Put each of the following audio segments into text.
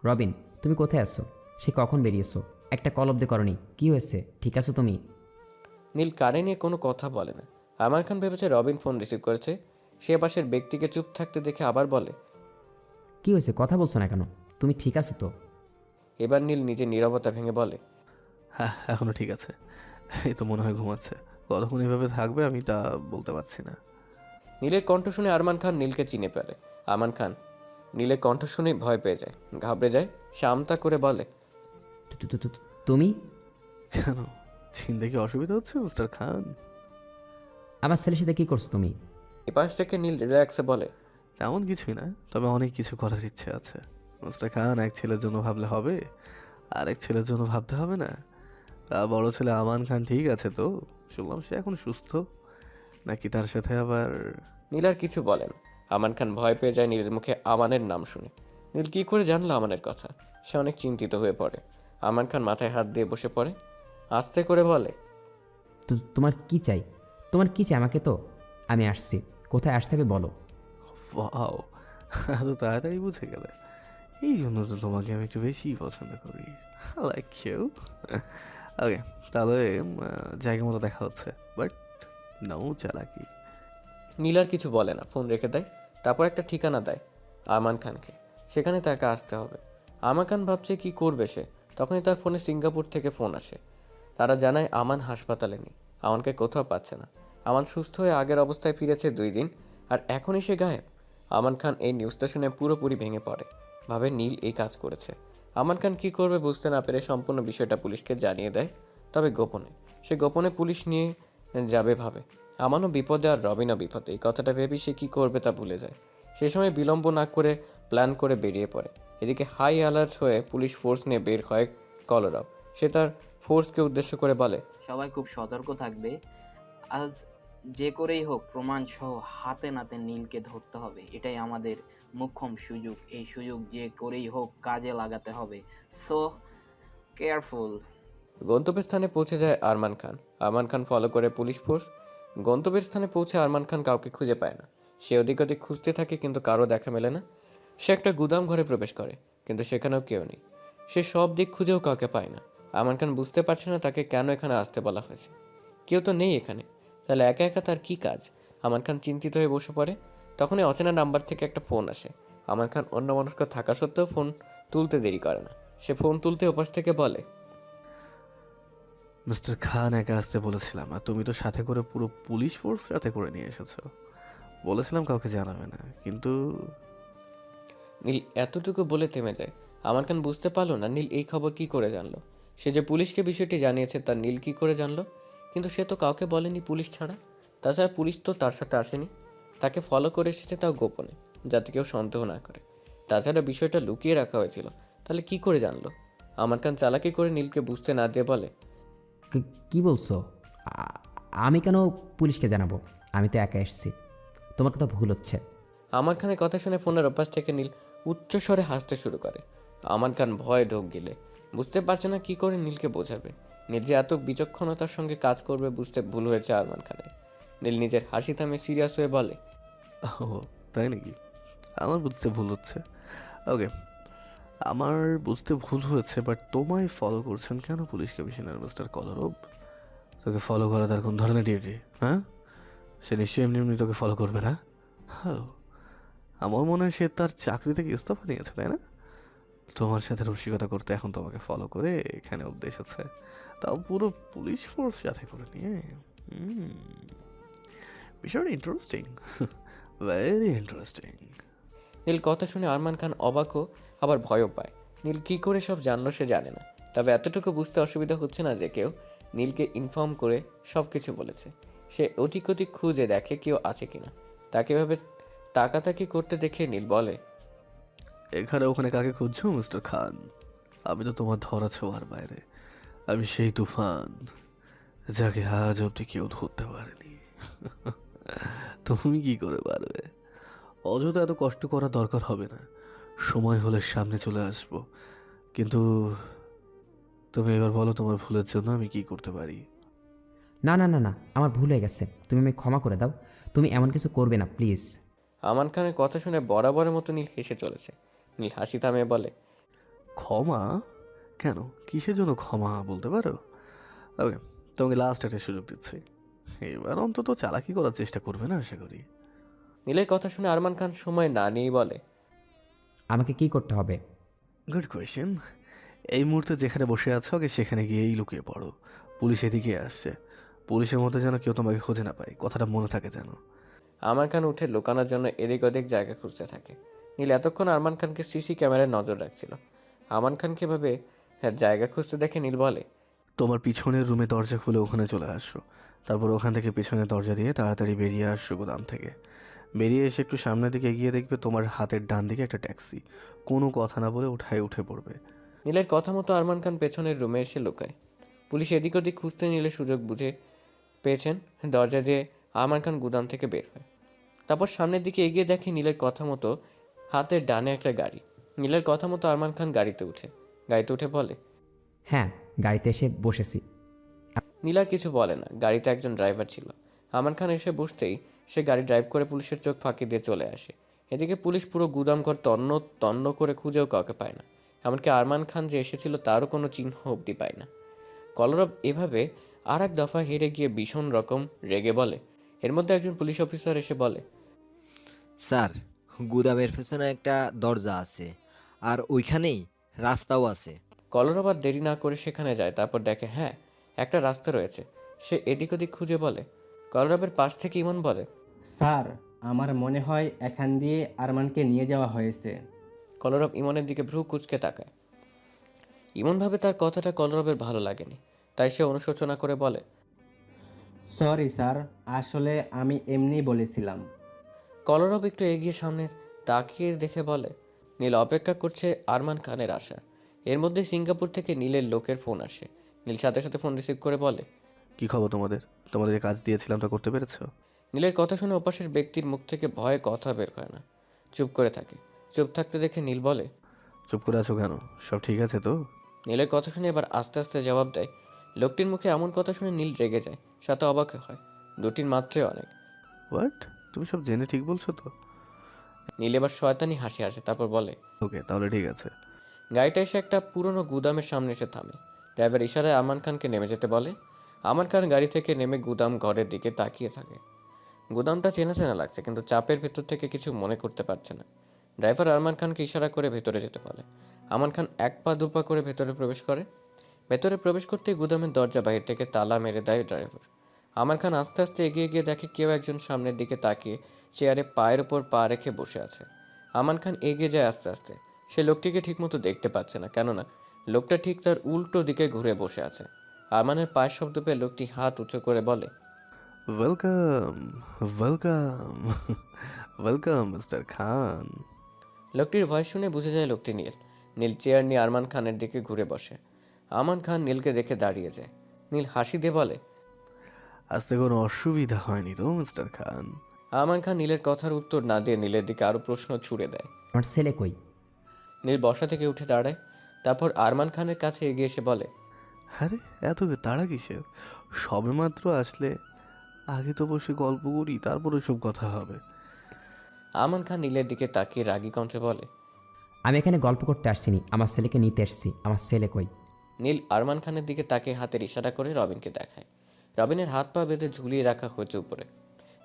রবিন, তুমি কোথায় আছো? সে কখন বেরিয়েছো? একটা কল অব্দি করনি। কি হয়েছে? ঠিক আছো তুমি? নীল কানে নিয়ে কোনো কথা বলে না। আমান খান ভেবেছে রবিন ফোন রিসিভ করেছে। সে পাশের ব্যক্তিকে চুপ থাকতে দেখে আবার বলে, কি হয়েছে? কথা বলছো না কেন? তুমি ঠিক আছো তো? এবার নীল নিজের নীরবতা ভেঙে বলে, হ্যাঁ, এখনো ঠিক আছে। এই তো মনে হয় ঘুমাচ্ছে। কতক্ষণ এভাবে থাকবে আমি তা বলতে পারছি না। নীলের কণ্ঠ শুনে আরমান খান নীলকে চিনে ফেলে। আমান খান নীলের কণ্ঠ শুনেই ভয় পেয়ে যায়, ঘাবড়ে যায়। সে আমতা করে বলে, তুমি? কেন? চিনতে কি অসুবিধা হচ্ছে মিস্টার খান? আমার ছেলের সাথে কি করছো তুমি? এপাশ থেকে নীল রিল্যাক্সে বলে, তেমন কিছুই না, তবে অনেক কিছু করার ইচ্ছে আছে। মিস্টার খান, এক ছেলের জন্য ভাবলে হবে? আরেক ছেলের জন্য ভাবতে হবে না? তা বড় ছেলে আমান খান ঠিক আছে তো? শুনলাম সে এখন সুস্থ, নাকি তার সাথে আবার? নীল আর কিছু বলেন। আমান খান ভয় পেয়ে যায় নীলের মুখে আমানের নাম শুনে। নীল কী করে জানলো আমানের কথা? সে অনেক চিন্তিত হয়ে পড়ে। আমান খান মাথায় হাত দিয়ে বসে পড়ে, আস্তে করে বলে, তোমার কি চাই? তোমার কি চাই আমাকে তো? আমি আসছি। কোথায় আসতে হবে বলো। ওয়াও, এত তাড়াতাড়ি বুঝে গেলে! এই জন্য তো তোমাকে আমি একটু বেশি পছন্দ করি। Like you. ওকে, তাহলে জায়গা মতো দেখা হচ্ছে, বাট নো চালাকি। নীল আর কিছু বলে না, ফোন রেখে দেয়। তারপর একটা ঠিকানা দেয় আমান খানকে, সেখানে তাকে আসতে হবে। আমান খান ভাবছে কি করবে সে। তখনই তার ফোনে সিঙ্গাপুর থেকে ফোন আসে। তারা জানায় আমান হাসপাতালে নেই, আমানকে কোথাও পাচ্ছে না। আমান সুস্থ হয়ে আগের অবস্থায় ফিরেছে 2 দিন, আর এখনই সে গায়েব। আমান খান এই নিউজটা শুনে পুরোপুরি ভেঙে পড়ে, ভাবে নীল এই কাজ করেছে। আমান খান কী করবে বুঝতে না পেরে সম্পূর্ণ বিষয়টা পুলিশকে জানিয়ে দেয়, তবে গোপনে। সে গোপনে পুলিশ নিয়ে যাবে ভাবে। আমানও বিপদে আর রবিনও বিপদে, এই কথাটা ভেবেই সে কী করবে তা ভুলে যায়। সে সময় বিলম্ব না করে প্ল্যান করে বেরিয়ে পড়ে। এদিকে হাই অ্যালার্ট হয়ে পুলিশ ফোর্স নিয়ে বের হয় কলরব। সে তার ফোর্সকে উদ্দেশ্য করে বলে, সবাই খুব সতর্ক থাকবে। আজ যে করেই হোক প্রমাণ সহ হাতে নাতে নীলকে ধরতে হবে। এটাই আমাদের মোক্ষম সুযোগ। এই সুযোগ যে করেই হোক কাজে লাগাতে হবে। So careful. গন্তব্যের স্থানে পৌঁছে যায় আরমান খান। আরমান খান ফলো করে পুলিশ ফোর্স। গন্তব্যের স্থানে পৌঁছে আরমান খান কাউকে খুঁজে পায় না। সে ওদিক ওদিক খুঁজতে থাকে, কিন্তু কারো দেখা মেলে না। সে একটা গুদাম ঘরে প্রবেশ করে, কিন্তু সেখানেও কেউ নেই। সে সব দিক খুঁজেও কাউকে পায় না। আরমান খান বুঝতে পারছে না তাকে কেন এখানে আসতে বলা হয়েছে। কেউ তো নেই এখানে, তাহলে একা একা তার কী কাজ? আরমান খান চিন্তিত হয়ে বসে পড়ে। তখনই অচেনা নাম্বার থেকে একটা ফোন আসে। আরমান খান অন্যমনস্ক থাকা সত্ত্বেও ফোন তুলতে দেরি করে না। সে ফোন তুলতে ওপাশ থেকে বলে, মিস্টার খান একা আসতে বলেছিলাম, আর তুমি তো সাথে করে পুরো পুলিশ ফোর্স সাথে করে নিয়ে এসেছো। বলেছিলাম কাউকে জানাবে না, কিন্তু নীল এতটুকু বলে থেমে যায়। আমান খান বুঝতে পারলো না নীল এই খবর কি করে জানলো। সে যে পুলিশকে বিষয়টি জানিয়েছে তা নীল কি করে জানলো? কিন্তু সে তো কাউকে বলেনি পুলিশ ছাড়া। তাছাড়া পুলিশ তো তার সাথে আসেনি, তাকে ফলো করে এসেছে, তাও গোপনে, যাতে কেউ সন্দেহ না করে। তাছাড়া বিষয়টা লুকিয়ে রাখা হয়েছিল, তাহলে কি করে জানলো? আমান খান চালাকি করে নীলকে বুঝতে না দিয়ে বলে, কি বলছো? আ- আমি কেন পুলিশকে জানাবো? আমি তো একা এসেছি। তোমার কথা ভুল হচ্ছে। আমান খানের কথা শুনে ফোনের অভ্যাস থেকে নীল উচ্চস্বরে হাসতে শুরু করে। আমান খান ভয়ে ঢোক গেলে বুঝতে পারছে না কি করে নীলকে বোঝাবে। নীল যে এত বিচক্ষণতার সঙ্গে কাজ করবে বুঝতে ভুল হয়েছে আরমান খানের। নীল নিজের হাসি থামে সিরিয়াস হয়ে বলে, ও তাই নাকি? আমার বুঝতে ভুল হচ্ছে। ওকে, আমার বুঝতে ভুল হয়েছে, বাট তোমায় ফলো করছেন কেন পুলিশ কমিশনার মিস্টার কলরব? তোকে ফলো করা তার কোন ধরনের ডিউটি? হ্যাঁ, সে নিশ্চয়ই এমনি এমনি তোকে ফলো করবে না। হ্যাঁ, আমার মনে হয় সে তার চাকরি থেকে ইস্তফা নিয়েছে, তাই না? তোমার সাথে রসিকতা করতে এখন তোমাকে ফলো করে এখানে অব্দি এসেছে, তাও পুরো পুলিশ ফোর্স সাথে করে নিয়ে। হুম, বিষয়টা ইন্টারেস্টিং, ভেরি ইন্টারেস্টিং। নীল কথা শুনে আরমান খান অবাকও আবার ভয়ও পায়। নীল কী করে সব জানলো সে জানে না, তবে এতটুকু বুঝতে অসুবিধা হচ্ছে না যে কেউ নীলকে ইনফর্ম করে সব কিছু বলেছে। সে ওদিক ওদিক খুঁজে দেখে কেউ আছে কিনা। তাকে ভাবে তাকাতাকি করতে দেখে নীল বলে, এখানে ওখানে কাকে খুঁজছো মিস্টার খান? আমি তো তোমার ধরা ছোঁয়ার বাইরে। আমি সেই তুফান যাকে আজ অব্দি কেউ ধরতে পারেনি। তুমি কি করে পারবে? অযথা এত কষ্ট করার দরকার হবে না, সময় হলে সামনে চলে আসবো। কিন্তু তুমি এবার বলো, তোমার ভুলের জন্য আমি কি করতে পারি? না না না না, আমার ভুল হয়ে গেছে। তুমি আমায় ক্ষমা করে দাও। তুমি এমন কিছু করবে না, প্লিজ। আমান খানের কথা শুনে বরাবরের মতো নীল হেসে চলেছে। নীল হাসি থামিয়ে বলে, ক্ষমা? কেন, কিসের জন্য ক্ষমা বলতে পারো? ওকে, তোমাকে লাস্ট একটা সুযোগ দিচ্ছি, এবার অন্তত চালাকি করার চেষ্টা করবে না আশা করি। নীলের কথা শুনে আরমান খান সময় না নিয়েই বলে, আমাকে কি করতে হবে? Good question. এই মুহূর্তে যেখানে বসে আছো আগে সেখানে গিয়েই লুকিয়ে পড়ো। পুলিশ এদিকে আসছে, পুলিশের মধ্যে যেন কেউ তোমাকে খুঁজে না পায়, কথাটা মনে থাকে যেন। আরমান খান উঠে লুকানোর জন্য এদিক ওদিক জায়গা খুঁজতে থাকে। নীল এতক্ষণ আরমান খানকে সিসি ক্যামেরায় নজর রাখছিল। আরমান খানকে ভাবে জায়গা খুঁজতে দেখে নীল বলে, তোমার পিছনের রুমে দরজা খুলে ওখানে চলে আসো, তারপর ওখান থেকে পিছনের দরজা দিয়ে তাড়াতাড়ি বেরিয়ে আসছো গোদাম থেকে। বেরিয়ে এসে একটু সামনের দিকে এগিয়ে দেখবে তোমার হাতের ডান দিকে একটা ট্যাক্সি, কোনো কথা না বলে উঠে পড়বে। নীলের কথা মতো আরমান খান পেছনের রুমে এসে লুকায়। পুলিশ এদিক ওদিক খুঁজতে নিলে সুযোগ বুঝে পেয়েছেন, দরজা দিয়ে আরমান খান গুদাম থেকে বের হয়। তারপর সামনের দিকে এগিয়ে দেখে নীলের কথা মতো হাতের ডানে একটা গাড়ি। নীলের কথা মতো আরমান খান গাড়িতে উঠে বলে, হ্যাঁ, গাড়িতে এসে বসেছি। নীল আর কিছু বলে না। গাড়িতে একজন ড্রাইভার ছিল। আরমান খান এসে বসতেই সে গাড়ি ড্রাইভ করে পুলিশের চোখ ফাঁকি দিয়ে চলে আসে। এদিকে পুলিশ পুরো গুদামঘর তন্ন তন্ন করে খুঁজেও কাউকে পায় না। এমনকি আরমান খান যে এসেছিল তারও কোনো চিহ্ন অবধি পায় না। কলরব এভাবে আর এক দফা হেরে গিয়ে ভীষণ রকম রেগে বলে। এর মধ্যে একজন পুলিশ অফিসার এসে বলে, স্যার, গুদামের পেছনে একটা দরজা আছে, আর ওইখানেই রাস্তাও আছে। কলরব আর দেরি না করে সেখানে যায়। তারপর দেখে হ্যাঁ, একটা রাস্তা রয়েছে। সে এদিক ওদিক খুঁজে বলে। কলরবের পাশ থেকে ইমন বলে, স্যার, আমার মনে হয় এখান দিয়ে আরমানকে নিয়ে যাওয়া হয়েছে। কলরব ইমনের দিকে ভ্রু কুঁচকে তাকায়। ইমন ভাবে তার কথাটা কলরবের ভালো লাগেনি, তাই সে অনুশোচনা করে বলে, সরি স্যার, আসলে আমি এমনি বলেছিলাম। কলরব একটু এগিয়ে সামনে তাকিয়ে দেখে বলে, নীল অপেক্ষা করছে আরমান খানের আসার। এর মধ্যে সিঙ্গাপুর থেকে নীলের লোকের ফোন আসে। নীল সাথে সাথে ফোন রিসিভ করে বলে, কি খবর তোমাদের? তোমাদের যে কাজ দিয়েছিলাম তা করতে পেরেছো? নীলের কথা শুনে ওপাশের ব্যক্তির মুখ থেকে ভয়ে কথা বের হয় না, চুপ করে থাকে। চুপ থাকতে দেখে নীল বলে, চুপ করে আছো কেন? সব ঠিক আছে তো? নীলের কথা শুনে এবার আস্তে আস্তে জবাব দেয়। লোকটির মুখে এমন কথা শুনে নীল রেগে যায়, সাথে অবাক হয়। দুটির মাত্রাই অনেক। হোয়াট? তুমি সব জেনে ঠিক বলছো তো? নীল এবার শয়তানি হাসি আসে, তারপর বলে, ওকে, তাহলে ঠিক আছে। গাড়িটা এসে একটা পুরনো গুদামের সামনে এসে থামে। ড্রাইভার ইশারায় আমান খানকে নেমে যেতে বলে। আমান খান গাড়ি থেকে নেমে গুদাম ঘরের দিকে তাকিয়ে থাকে। গুদামটা চেনা চেনা লাগছে, কিন্তু চাপের ভেতর থেকে কিছু মনে করতে পারছে না। ড্রাইভার আরমান খানকে ইশারা করে ভেতরে যেতে বলে। আমান খান এক পা দুপা করে ভেতরে প্রবেশ করে। ভেতরে প্রবেশ করতেই গুদামের দরজা বাহির থেকে তালা মেরে দেয় ড্রাইভার। আমান খান আস্তে আস্তে এগিয়ে গিয়ে দেখে কেউ একজন সামনের দিকে তাকিয়ে চেয়ারে পায়ের ওপর পা রেখে বসে আছে। আমান খান এগিয়ে যায় আস্তে আস্তে। সে লোকটিকে ঠিকমতো দেখতে পাচ্ছে না, কেননা লোকটা ঠিক তার উল্টো দিকে ঘুরে বসে আছে। আমানের পায়ের শব্দ পেয়ে লোকটি হাত উঁচু করে বলে, ওয়েলকাম, ওয়েলকাম, ওয়েলকাম মিস্টার খান। লোকটির ভয়েস শুনে বুঝে যায় লোকটি নীল। নীল চেয়ার নিয়ে আরমান খানের দিকে ঘুরে বসে। আমান খান নীলকে দেখে দাঁড়িয়ে যায়। নীল হাসি দিয়ে বলে, আসতে কোনো অসুবিধা হয়নি তো মিস্টার খান? আমান খান নীলের কথার উত্তর না দিয়ে নীলের দিকে আরও প্রশ্ন ছুড়ে দেয়। আমার ছেলে কই? নীল বসা থেকে উঠে দাঁড়ায়। তারপর আরমান খানের কাছে এগিয়ে এসে বলে, আরে এত তাড়া কিসের? সবেমাত্র আসলে, আগে তো বসে গল্প করি, তারপরে সব কথা হবে। আমান খান নীলের দিকে তাকিয়ে রাগী কণ্ঠে বলে। আমি এখানে গল্প করতে আসছিনি, আমার ছেলেকে নিতে এসেছি। আমার ছেলে কই? নীল আরমান খানের দিকে তাকিয়ে হাতের ইশারা করে রবিনকে দেখায়। রবিনের হাত পা বেঁধে ঝুলিয়ে রাখা হয়েছে উপরে।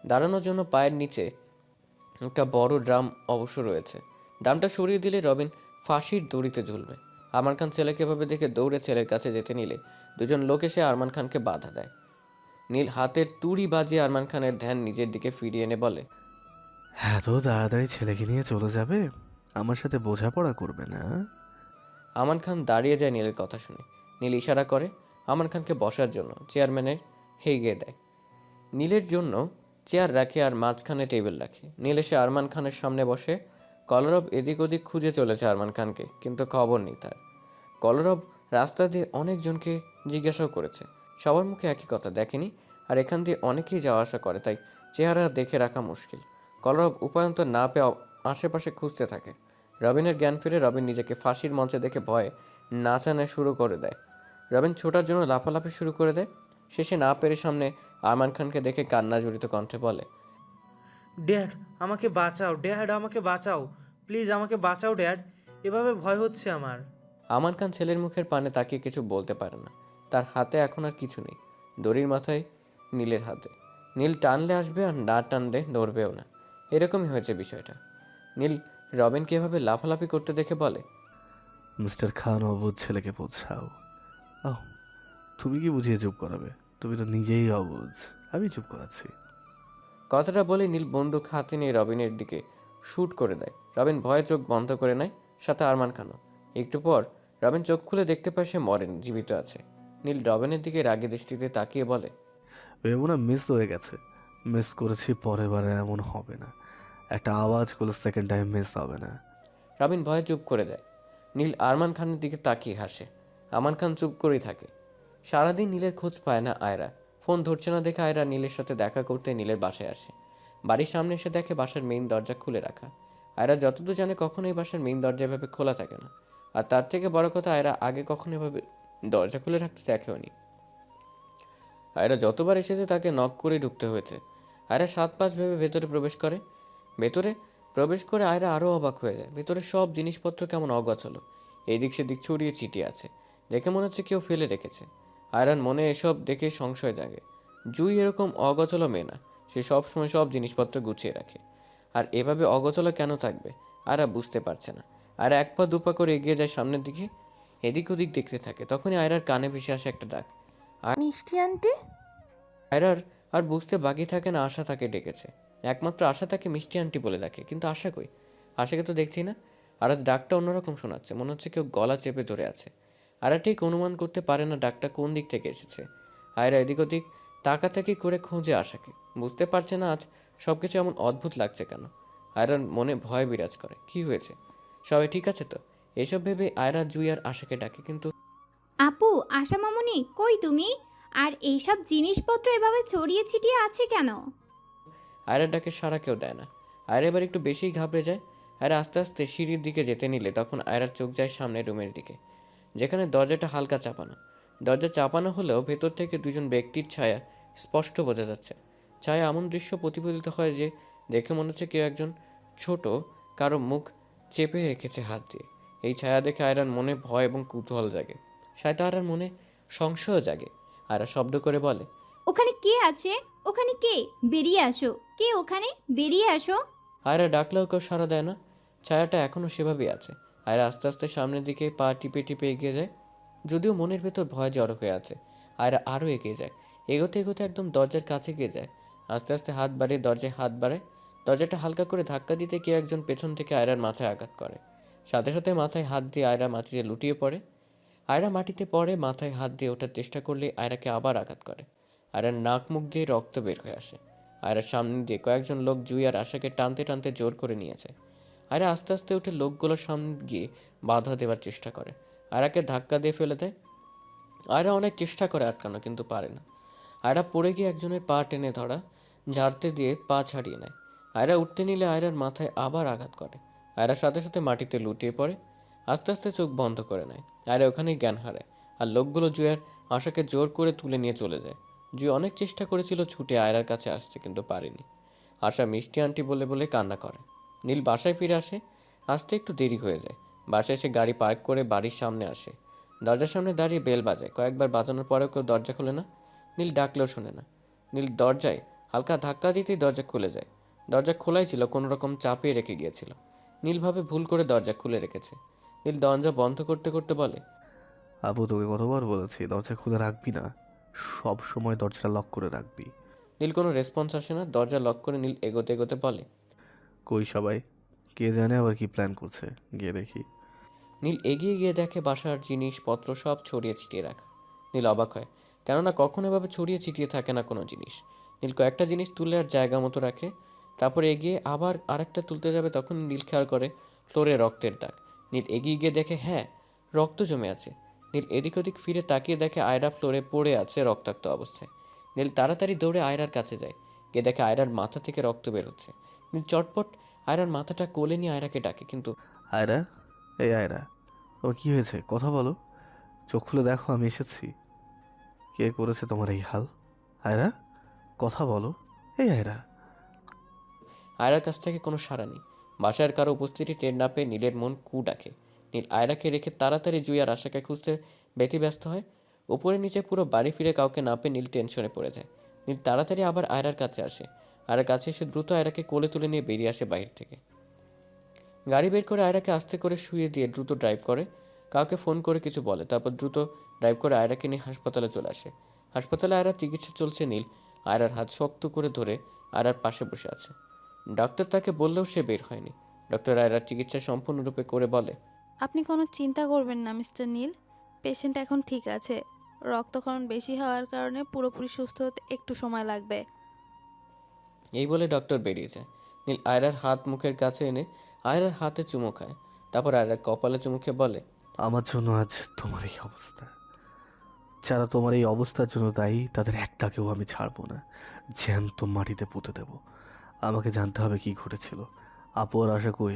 দাঁড়ানোর জন্য পায়ের নিচে একটা বড় ড্রাম অবশ্য রয়েছে। ড্রামটা সরিয়ে দিলে রবিন ফাঁসির দড়িতে ঝুলবে। আরমান খান ছেলেকে ভাবে দেখে দৌড়ে ছেলের কাছে যেতে নিলে দুজন লোক এসে আরমান খানকে বাধা দেয়। নীল হাতের তুড়ি বাজিয়ে আরমান খানের ধ্যান নিজের দিকে ফিরিয়ে এনে বলে, এত তাড়াতাড়ি ছেলেকে নিয়ে চলে যাবে? আমার সাথে বোঝাপড়া করবে না? আমান খান দাঁড়িয়ে যায় নীলের কথা শুনে। নীল ইশারা করে আমান খানকে বসার জন্য চেয়ারম্যানের হেগিয়ে দেয়। নীলের জন্য চেয়ার রাখে আর মাঝখানে টেবিল রাখে। নীল এসে আরমান খানের সামনে বসে। কলরব এদিক ওদিক খুঁজে চলেছে আরমান খানকে, কিন্তু খবর নেই তার। কলরব রাস্তা দিয়ে অনেকজনকে জিজ্ঞাসাও করেছে, সবার মুখে একই কথা, দেখেনি। আর এখান দিয়ে অনেকেই যাওয়া আসা করে, তাই চেহারা দেখে রাখা মুশকিল। কলরব উপায়ন্তর না পেয়ে আশেপাশে খুঁজতে থাকে। রবিনের জ্ঞান ফিরে রবিন নিজেকে ফাঁসির মঞ্চে দেখে ভয়ে নাচানো শুরু করে দেয়। রবিন ছোটার জন্য লাফালাফি শুরু করে দেয়। শেষে না পেরে সামনে আরমান খানকে দেখে কান্না জড়িত কণ্ঠে বলে, ড্যাড, আমাকে বাঁচাও, ড্যাড আমাকে বাঁচাও, প্লিজ আমাকে বাঁচাও ড্যাড, এভাবে ভয় হচ্ছে আমার। আমান খান ছেলের মুখের পানে তাকিয়ে কিছু বলতে পারে না। তার হাতে এখন আর কিছু নেই, দড়ির মাথায় নীলের হাতে। নীল টানলে আসবে আর না টানলে নড়বেও না, এরকমই হয়েছে বিষয়টা। নীল রবিনকে এভাবে লাফালাফি করতে দেখে বলে, মিস্টার খান অবুঝ ছেলেকে বোঝাও। আহ, তুমি কি বুঝিয়ে চুপ করাবে? তুমি তো নিজেই অবুঝ, আমি চুপ করাচ্ছি। কথাটা বলে নীল বন্দুক হাতে নিয়ে রবিনের দিকে শ্যুট করে দেয়। রবিন ভয়ে চোখ বন্ধ করে নেয়, সাথে আরমান খানও। একটু পর রবিন চোখ খুলে দেখতে পায় সে মরেন, জীবিত আছে। নীল রবিনের দিকে রাগী দৃষ্টিতে তাকিয়ে বলে, ভেবো না মিস হয়ে গেছে, মিস করেছি, পরের বারে এমন হবে না। একটা আওয়াজ করলে সেকেন্ড টাইম মিস হবে না। রবিন ভয়ে চুপ করে দেয়। নীল আরমান খানের দিকে তাকিয়ে হাসে। আমান খান চুপ করেই থাকে। সারাদিন নীলের খোঁজ পায় না আয়রা। ফোন ধরছে না দেখে আয়রা নীলের সাথে দেখা করতে নীলের বাসায় আসে। বাড়ির সামনে এসে দেখে বাসার মেইন দরজা খুলে রাখা। আয়রা যতদূর জানে কখনো এই বাসার মেইন দরজা এভাবে খোলা থাকে না। আর তার থেকে বড় কথা, আয়রা আগে কখনো এভাবে দরজা খুলে রাখতে দেখেওনি। আয়রা যতবার এসেছে তাকে নক করে ঢুকতে হয়েছে। আয়রা 7-5 ভেবে ভেতরে প্রবেশ করে। ভেতরে প্রবেশ করে আয়রা আরও অবাক হয়ে যায়। ভেতরে সব জিনিসপত্র কেমন অগোছালো, এদিক সেদিক ছড়িয়ে ছিটিয়ে আছে। দেখে মনে হচ্ছে কেউ ফেলে রেখেছে। আয়রার মনে এসব দেখে সংশয় জাগে। জুই এরকম অগোছালো মেয়ে না, সে সব সময় সব জিনিসপত্র গুছিয়ে রাখে। আর এভাবে অগোছালো কেন থাকবে আয়রা বুঝতে পারছে না। আয়রা 1 পা 2 পা করে এগিয়ে যায় সামনের দিকে, এদিক ওদিক দেখতে থাকে। তখনই আয়রার কানে ভেসে আসে একটা ডাক। মিষ্টি আন্টি। আয়রার আর বুঝতে বাকি থাকে না, আশা তাকে ডেকেছে। একমাত্র আশা তাকে মিষ্টি আন্টি বলে ডাকে, কিন্তু আশা কই? আশাকে তো দেখছি না। আর আজ ডাকটা অন্যরকম শোনাচ্ছে, মনে হচ্ছে কেউ গলা চেপে ধরে আছে। আয়রা ঠিক অনুমান করতে পারে না ডাকটা কোন দিক থেকে এসেছে। আয়রা এদিক ওদিক তাকাতাকি করে খোঁজে আশাকে, বুঝতে পারছে না আজ সব কিছু এমন অদ্ভুত লাগছে কেন। আয়রার মনে ভয় বিরাজ করে। কি হয়েছে, সবাই ঠিক আছে তো? এসব ভেবে আয়রা জুই আর আশাকে ডাকে, কিন্তু আপু, আশা মামুনি, কই তুমি? আর এইসব জিনিসপত্র এভাবে ছড়িয়ে ছিটিয়ে আছে কেন? আয়রার ডাকে সাড়া কেউ দেয় না। আয়রা এবার একটু বেশিই ঘাবড়ে যায়। আয়রা আস্তে আস্তে সিঁড়ির দিকে যেতে নিলে তখন আয়রার চোখ যায় সামনের রুমের দিকে, যেখানে দরজাটা হালকা চাপানো। দরজা চাপানো হলেও ভেতর থেকে দুজন ব্যক্তির ছায়া স্পষ্ট বোঝা যাচ্ছে। ছায়া এমন দৃশ্য প্রতিফলিত হয় যে দেখে মনে হচ্ছে কেউ একজন ছোট কারো মুখ চেপে রেখেছে হাত দিয়ে। এই ছায়া দেখে আয়রার মনে ভয় এবং কৌতূহল জাগে, সাথে আয়রার মনে সংশয় জাগে। আয়রা শব্দ করে বলে, ওখানে কে আছে? ওখানে কে? বেরিয়ে আসো। কে ওখানে? বেরিয়ে আসো। আয়রা ডাকলেও কেউ সাড়া দেয় না। ছায়াটা এখনও সেভাবেই আছে। আয়রা আস্তে আস্তে সামনের দিকে পা টিপে টিপে এগিয়ে যায়, যদিও মনের ভেতর ভয় জড়ো হয়ে আছে। আয়রা আরও এগিয়ে যায়, এগোতে এগোতে একদম দরজার কাছে গিয়ে যায়। আস্তে আস্তে হাত বাড়িয়ে দরজায় হাত বাড়ায়। দরজাটা হালকা করে ধাক্কা দিতে কেউ একজন পেছন থেকে আয়রার মাথায় আঘাত করে। সাথে সাথে মাথায় হাত দিয়ে আয়রা মাটিতে লুটিয়ে পড়ে। আয়রা মাটিতে পড়ে, মাথায় হাত দিয়ে ওঠার চেষ্টা করলে আয়রাকে আবার আঘাত করে। আয়রার নাক মুখ দিয়ে রক্ত বের হয়ে আসে। আয়রার সামনে দিয়ে কয়েকজন লোক জুই আর আশাকে টানতে টানতে জোর করে নিয়েছে। আয়রা আস্তে আস্তে উঠে লোকগুলোর সামনে গিয়ে বাধা দেওয়ার চেষ্টা করে, আয়রাকে ধাক্কা দিয়ে ফেলে দেয়। আয়রা অনেক চেষ্টা করে আটকানো, কিন্তু পারে না। আয়রা পড়ে গিয়ে একজনের পা টেনে ধরা, ঝাড়তে দিয়ে পা ছাড়িয়ে নেয়। আয়রা উঠতে নিলে আয়রার মাথায় আবার আঘাত করে। আয়রার সাথে সাথে মাটিতে লুটিয়ে পড়ে, আস্তে আস্তে চোখ বন্ধ করে নেয়। আয়রা ওখানেই জ্ঞান হারায়। আর লোকগুলো জুয়ের আশাকে জোর করে তুলে নিয়ে চলে যায়। জুই অনেক চেষ্টা করেছিল ছুটে আয়রার কাছে আসতে, কিন্তু পারেনি। আশা মিষ্টি আন্টি বলে বলে কান্না করে। নীল বাসায় ফিরে আসে, আসতে একটু দেরি হয়ে যায়। বাসায় এসে গাড়ি পার্ক করে বাড়ির সামনে আসে। দরজার সামনে দাঁড়িয়ে বেল বাজায়। কয়েকবার বাজানোর পরেও কেউ দরজা খোলে না। নীল ডাকলেও শোনে না। নীল দরজায় হালকা ধাক্কা দিতেই দরজা খুলে যায়। দরজা খোলাই ছিল, কোনো রকম চাপিয়ে রেখে গিয়েছিল। নীল ভাবে ভুল করে দরজা খুলে রেখেছে। নীল দরজা বন্ধ করতে করতে বলে, আপু তোকে কতবার বলেছি দরজা খুলে রাখবি না, সব সময় দরজাটা লক করে রাখবি। নীল কোনো রেসপন্স আসে না। দরজা লক করে নীল এগোতে এগোতে বলে, কই সবাই? কে জানে আবার কি প্ল্যান করছে, গিয়ে দেখি। নীল এগিয়ে গিয়ে দেখে বাসার জিনিসপত্র সব ছড়িয়ে ছিটিয়ে রাখা। নীল অবাক হয়, কেননা কখনো এভাবে ছড়িয়ে ছিটিয়ে থাকে না কোনো জিনিস। নীল কয়েকটা জিনিস তুলে আর জায়গা মতো রাখে। তারপর এগিয়ে আবার আরেকটা তুলতে যাবে, তখন নীল খেয়াল করে ফ্লোরে রক্তের দাগ। নীল এগিয়ে গিয়ে দেখে হ্যাঁ, রক্ত জমে আছে। নীল এদিক ওদিক ফিরে তাকিয়ে দেখে আয়রা ফ্লোরে পড়ে আছে রক্তাক্ত অবস্থায়। নীল তাড়াতাড়ি দৌড়ে আয়রার কাছে যায়, গিয়ে দেখে আয়রার মাথা থেকে রক্ত বের হচ্ছে। নীল চটপট আয়রার মাথাটা কোলে নিয়ে আয়রাকে ডাকে, কিন্তু আয়রা, এই আয়রা, ও কি হয়েছে? কথা বলো, চোখ খুলে দেখো আমি এসেছি। কে করেছে তোমার এই হাল? আয়রা, কথা বলো, এই আয়রা। আয়রার কাছ থেকে কোনো সাড়া নেই। বাসার কারো উপস্থিতি টের না পেয়ে নীলের মন কু ডাকে। নীল আয়রাকে রেখে তাড়াতাড়ি জুই আর আশাকে খুঁজতে ব্যতিব্যস্ত হয়। উপরে নিচে পুরো বাড়ি ফিরে কাউকে না পেয়ে নীল টেনশনে পড়ে যায়। নীল তাড়াতাড়ি আবার আয়রার কাছে আসে। আয়রার কাছে এসে দ্রুত আয়রাকে কোলে তুলে নিয়ে বেরিয়ে আসে বাইরে থেকে। গাড়ি বের করে আয়রাকে আস্তে করে শুয়ে দিয়ে দ্রুত ড্রাইভ করে, কাউকে ফোন করে কিছু বলে, তারপর দ্রুত ড্রাইভ করে আয়রাকে নিয়ে হাসপাতালে চলে আসে। হাসপাতালে আয়রার চিকিৎসা চলছে। নীল আয়রার হাত শক্ত করে ধরে আয়রার পাশে বসে আছে। ডাক্তার তাকে বললেও সে বের হয়নি। ডক্টর আয়রার চিকিৎসা সম্পূর্ণরূপে করে বলে, আপনি কোনো চিন্তা করবেন না মিস্টার নীল, পেশেন্ট এখন ঠিক আছে। রক্তক্ষরণ বেশি হওয়ার কারণে পুরোপুরি সুস্থ হতে একটু সময় লাগবে। এই বলে ডক্টর বেরিয়ে যায়। নীল আয়রার হাত মুখের কাছে এনে আয়রার হাতে চুমু খায়, তারপর আয়রার কপালে চুমু খেয়ে বলে, আমার জন্য আজ তোমার এই অবস্থা। যারা তোমার এই অবস্থার জন্য দায়ী তাদের একটাকেও আমি ছাড়বো না, জ্যান্ত মাটিতে পুঁতে দেব। আমাকে জানতে হবে কি ঘটেছিল। আপু আর আশা কই?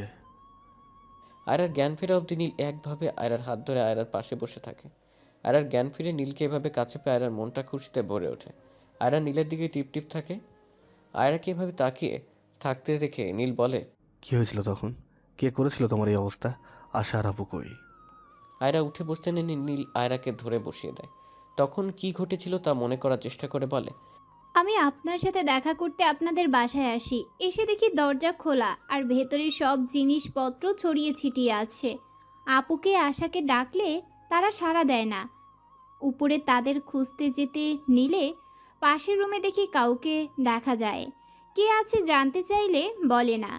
আয়রার জ্ঞান ফেরা অবধি নীল একভাবে আয়রার হাত ধরে আয়রার পাশে বসে থাকে। আয়রার জ্ঞান ফিরে নীলকে এভাবে কাছে পেয়ে আয়রার মনটা খুশিতে ভরে ওঠে। আয়রা নীলের দিকে টিপ টিপ থাকে। আয়রাকে এভাবে তাকিয়ে থাকতে দেখে নীল বলে, কি হয়েছিল তখন? কে করেছিল তোমার এই অবস্থা? আশা আর আপু কই? আয়রা উঠে বসতে নেই নীল আয়রাকে ধরে বসিয়ে দেয়। তখন কি ঘটেছিল তা মনে করার চেষ্টা করে বলে, আমি আপনার সাথে দেখা করতে আপনাদের বাসায় আসি, এসে দেখি দরজা খোলা আর ভেতরে সব জিনিসপত্র ছড়িয়ে ছিটিয়ে আছে। আপুকে আশাকে ডাকলে তারা সাড়া দেয় না। উপরে তাদের খুঁজতে যেতে নিলে পাশের রুমে দেখি কাউকে দেখা যায়। কে আছে জানতে চাইলে বলে না।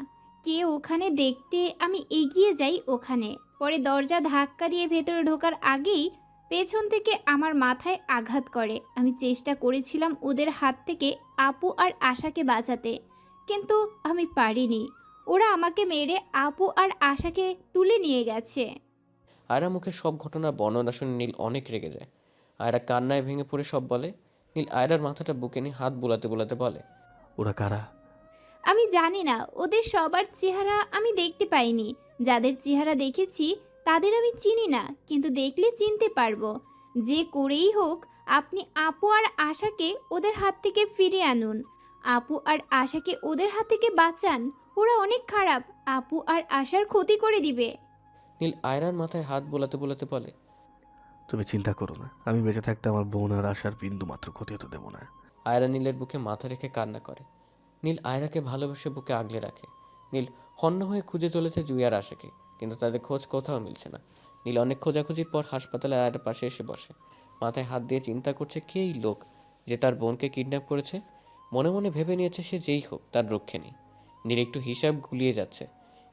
কে ওখানে দেখতে আমি এগিয়ে যাই ওখানে। পরে দরজা ধাক্কা দিয়ে ভেতরে ঢোকার আগেই পেছন থেকে আমার মাথায় আঘাত করে। আমি চেষ্টা করেছিলাম ওদের হাত থেকে আপু আর আশাকে বাঁচাতে, কিন্তু আমি পারিনি। ওরা আমাকে মেরে আপু আর আশাকে তুলে নিয়ে গেছে। আয়রা মুখে সব ঘটনার বর্ণনা শুনে নীল অনেক রেগে যায়। আয়রা কান্নায় ভেঙে পড়ে সব বলে। নীল আয়রার মাথাটা বুকে নিয়ে হাত বোলাতে বোলাতে বলে, ওরা কারা? আমি জানি না, ওদের সবার চেহারা আমি দেখতে পাইনি। যাদের চেহারা দেখেছি তাদের আমি চিনি না, কিন্তু দেখলে চিনতে পারবো। যে করেই হোক আপনি আপু আর আশাকে ওদের হাত থেকে ফিরিয়ে আনুন। আপু আর আশাকে ওদের হাত থেকে বাঁচান। ওরা অনেক খারাপ, আপু আর আশার ক্ষতি করে দিবে। নীল আয়রার মাথায় হাত বোলাতে বোলাতে বলে, তুমি চিন্তা করো না, আমি বেঁচে থাকতে আমার বোন আর আশার বিন্দু মাত্র ক্ষতি হতে দেবো না। আয়রা নীলের বুকে মাথা রেখে কান্না করে। নীল আয়রাকে ভালোবেসে বুকে আগলে রাখে। নীল হন্য হয়ে খুঁজে চলেছে জুই আর আশাকে, কিন্তু তাদের খোঁজ কোথাও মিলছে না। নীল অনেক খোঁজাখুঁজির পর হাসপাতালে আয়রার পাশে এসে বসে, মাথায় হাত দিয়ে চিন্তা করছে কে এই লোক যে তার বোনকে কিডন্যাপ করেছে। মনে মনে ভেবে নিয়েছে সে যেই হোক তার রক্ষে নেই। নীল একটু হিসাব গুলিয়ে যাচ্ছে।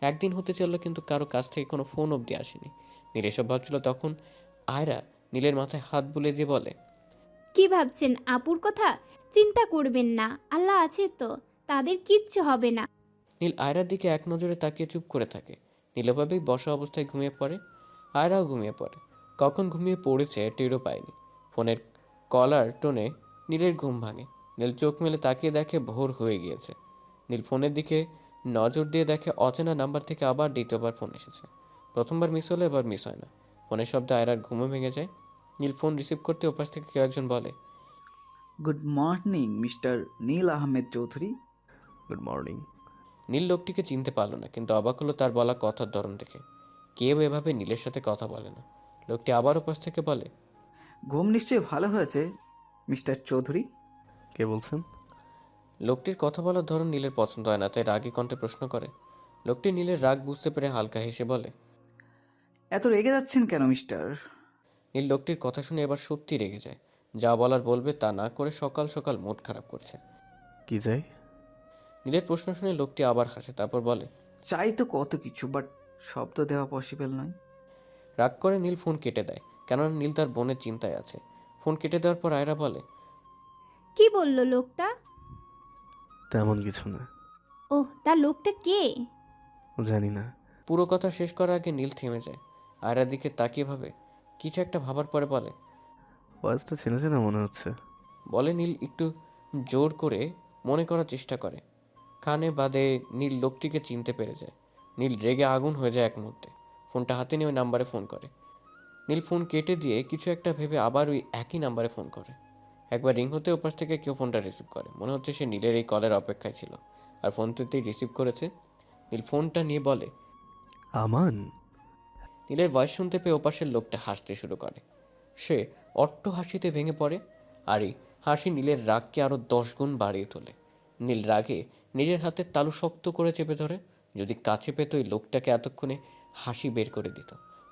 একদিন হতে চললো কিন্তু কারো কাছ থেকে কোনো ফোন অবধি আসেনি। নীল এসব ভাবছিল, তখন আয়রা নীলের মাথায় হাত বুলিয়ে দিয়ে বলে, কি ভাবছেন আপুর কথা? চিন্তা করবেন না, আল্লাহ আছে তো, তাদের কিচ্ছু হবে না। নীল আয়রার দিকে এক নজরে তাকিয়ে চুপ করে থাকে। নীলভাবেই বসা অবস্থায় ঘুমিয়ে পড়ে। আয়রাও ঘুমিয়ে পড়ে। কখন ঘুমিয়ে পড়েছে টেরও পায়নি। ফোনের কলার টোনে নীলের ঘুম ভাঙে। নীল চোখ মেলে তাকিয়ে দেখে ভোর হয়ে গিয়েছে। নীল ফোনের দিকে নজর দিয়ে দেখে অচেনা নাম্বার থেকে আবার দ্বিতীয়বার ফোন এসেছে। প্রথমবার মিস হলে এবার মিস হয় না। ফোনের শব্দে আয়রার ঘুমও ভেঙে যায়। নীল ফোন রিসিভ করতে ওপাশ থেকে কেউ একজন বলে, good morning mister Neel Ahmed Chowdhury. Good morning. Neel লোকটিকে চিনতে পারলো না, কিন্তু অবাক হলো তার বলা কথার ধরন দেখে। কেউ এভাবে নীলের সাথে কথা বলে না। লোকটি আবার ওপাশ থেকে বলে, ঘুম নিশ্চয়ই ভালো হয়েছে মিস্টার চৌধুরী। কে বলছেন? লোকটির কথা বলার ধরন নীলের পছন্দ হয় না, তাই রাগী কণ্ঠে প্রশ্ন করে। লোকটি নীলের রাগ বুঝতে পেরে হালকা হেসে বলে, এত রেগে যাচ্ছেন কেন মিস্টার? নীল লোকটির কথা শুনে এবার সত্যি রেগে যায়। যা বলার বলবে তা না করে সকাল সকাল মুড খারাপ করছে। কি চাই? নীলের প্রশ্ন শুনে লোকটি আবার হাসে, তারপর বলে, চাই তো কত কিছু, বাট শব্দ দেওয়া পসিবল নয়। রাগ করে নীল ফোন কেটে দেয়, কেননা নীল তার বোনের চিন্তায় আছে। ফোন কেটে দেওয়ার পর আয়রা বলে, কি বলল লোকটা? তেমন কিছু না। ওহ, তার লোকটা কে? জানি না। পুরো কথা শেষ করার আগে নীল থেমে যায়। আয়রার দিকে তাকিয়ে ভাবে, কিছু একটা ভাবার পরে বলে, ভয়েসটা চেনা চেনা মনে হচ্ছে। বলে নীল একটু জোর করে মনে করার চেষ্টা করে। কানে বাদে নীল লোকটিকে চিনতে পেরে যায়। নীল রেগে আগুন হয়ে যায় এক মুহূর্তে। ফোনটা হাতে নিয়ে ওই নাম্বারে ফোন করে। নীল ফোন কেটে দিয়ে কিছু একটা ভেবে আবার ওই একই নাম্বারে ফোন করে। একবার রিং হতে ওপাশ থেকে কেউ ফোনটা রিসিভ করে। মনে হচ্ছে সে নীলের এই কলের অপেক্ষায় ছিল, আর ফোনটাতেই রিসিভ করেছে। নীল ফোনটা নিয়ে বলে, আমান? নীলের ভয়েস শুনতে পেয়ে ওপাশের লোকটা হাসতে শুরু করে। সে অট্ট হাসিতে ভেঙে পড়ে, আর এই হাসি নীলের রাগকে আরও 10 গুণ বাড়িয়ে তোলে। নীল রাগে নিজের হাতের তালু শক্ত করে চেপে ধরে। যদি কাছে পেত ওই লোকটাকে এতক্ষণে হাসি বের করে দিত।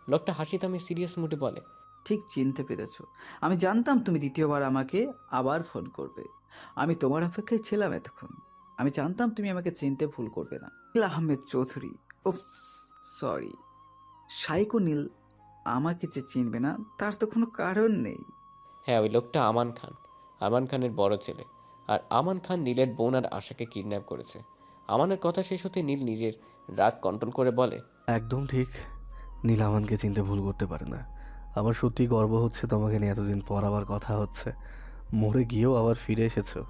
লোকটা হাসি থামে সিরিয়াস মুডে বলে, ঠিক চিনতে পেরেছ। আমি জানতাম তুমি দ্বিতীয়বার আমাকে আবার ফোন করবে। আমি তোমার অপেক্ষায় ছিলাম এতক্ষণ। আমি জানতাম তুমি আমাকে চিনতে ভুল করবে না। নীল আহমেদ চৌধুরী, ও সরি। সাইকো নীল আমাকে যে চিনবে না তার তো কোনো কারণ নেই। হ্যাঁ, ওই লোকটা আমান খান, আমান খানের বড় ছেলে। আর আমান খান নীলের বোন আর আশাকে কিডন্যাপ করেছে। আমানের কথা শেষ হতে নীল নিজের রাগ কন্ট্রোল করে বলে, একদম ঠিক। নীল আমানকে চিনতে ভুল করতে পারে না। আমার সত্যি গর্ব হচ্ছে তোমাকে নিয়ে এতদিন পর আবার কথা হচ্ছে। মরে গিয়েও আবার ফিরে এসেছো।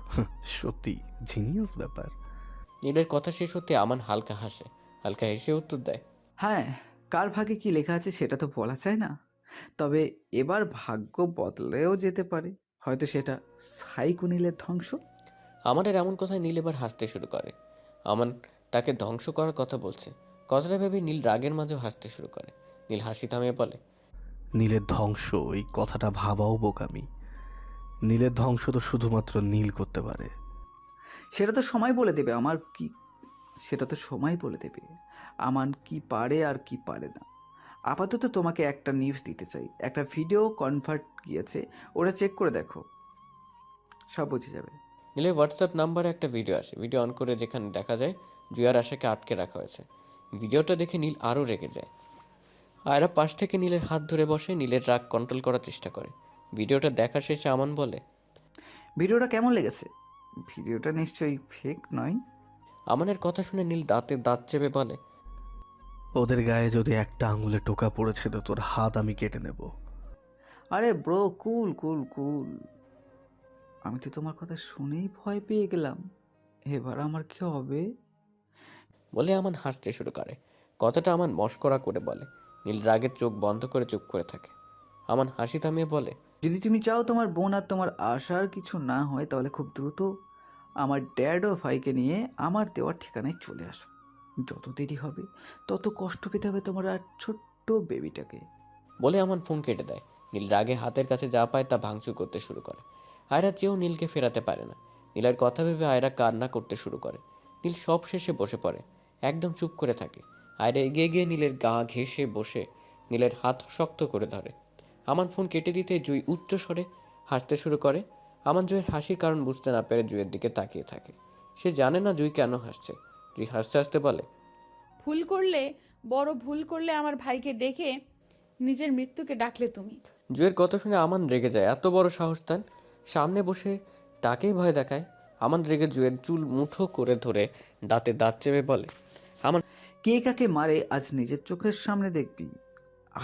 সত্যি জিনিয়াস ব্যাপার। নীলের কথা শেষ হতে আমান হালকা হাসে, হালকা হেসে উত্তর দেয়, হ্যাঁ, কার ভাগে কি লেখা আছে সেটা তো বলা যায় না। তবে এবার ভাগ্য বদলেও যেতে পারে। হয়তো সেটা সাইকো নীলের ধ্বংস। আমানের এমন কথায় নীল এবার হাসতে শুরু করে। আমান তাকে ধ্বংস করার কথা বলছে। কথাটা ভেবে নীল রাগের মাঝেও হাসতে শুরু করে। নীল হাসি থামিয়ে বলে, নীলের ধ্বংস, এই কথাটা ভাবাও বোকামি। নীলের ধ্বংস তো শুধুমাত্র নীল করতে পারে। সেটা তো সময় বলে দেবে আমার কি সেটা তো সময় বলে দেবে আমান কি পারে আর কি পারে না। আপাতত তোমাকে একটা নিউজ দিতে চাই। একটা ভিডিও কনভার্ট গিয়েছে, ওটা চেক করে দেখো, সব বুঝে যাবে। নীলের হোয়াটসঅ্যাপ নাম্বারে একটা ভিডিও আসে। ভিডিও অন করে যেখানে দেখা যায় জুয়ার আশাকে আটকে রাখা হয়েছে। ভিডিওটা দেখে নীল আরও রেগে যায়। আয়রা পাশ থেকে নীলের হাত ধরে বসে নীলের রাগ কন্ট্রোল করার চেষ্টা করে। ভিডিওটা দেখা শেষে আমান বলে, ভিডিওটা কেমন লেগেছে? ভিডিওটা নিশ্চয়ই ফেক নয়। আমানের কথা শুনে নীল দাঁতে দাঁত চেপে বলে, ওদের গায়ে যদি একটা আঙুলে টোকা পড়েছে তো তোর হাত আমি কেটে নেব। আরে ব্রো, কুল কুল কুল। আমি তো তোমার কথা শুনেই ভয় পেয়ে গেলাম। এবার আমার কি হবে? বলে আমান হাসতে শুরু করে। কথাটা আমান মশকরা করে বলে। নীল রাগের চোখ বন্ধ করে চুপ করে থাকে। আমান হাসি থামিয়ে বলে, যদি তুমি চাও তোমার বোন আর তোমার আশার কিছু না হয় তাহলে খুব দ্রুত আমার ড্যাড ও ভাইকে নিয়ে আমার দেওয়ার ঠিকানায় চলে আসো। যত দেরি হবে তত কষ্ট পেতে হবে তোমার আর ছোট্ট বেবিটাকে। বলে আমান ফোন কেটে দেয়। নীল রাগে হাতের কাছে যা পায় তা ভাঙচুর করতে শুরু করে। আয়রা চেয়েও নীলকে ফেরাতে পারে না। নীলের কথা ভেবে আয়রা কান্না করতে শুরু করে। নীল সব শেষে বসে পড়ে, একদম চুপ করে থাকে। আয়রা এগিয়ে গিয়ে নীলের গা ঘেঁষে বসে নীলের হাত শক্ত করে ধরে। আমান ফোন কেটে দিতে জুই উচ্চ স্বরে হাসতে শুরু করে। আমান জুইয়ের হাসির কারণ বুঝতে না পেরে জুইয়ের দিকে তাকিয়ে থাকে। সে জানে না জুই কেন হাসছে। জুই হাসতে হাসতে বলে, ভুল করলে, বড় ভুল করলে আমার ভাইকে ডেকে নিজের মৃত্যুকে ডাকলে তুমি। জুয়ের কথা শুনে আমান রেগে যায়। এত বড় সাহস তার, সামনে বসে তাকেই ভয় দেখায়। আমান রেগে জুয়ের চুল মুঠো করে ধরে দাঁতে দাঁত চেপে বলে, কে কাকে মারে আজ নিজের চোখের সামনে দেখবি।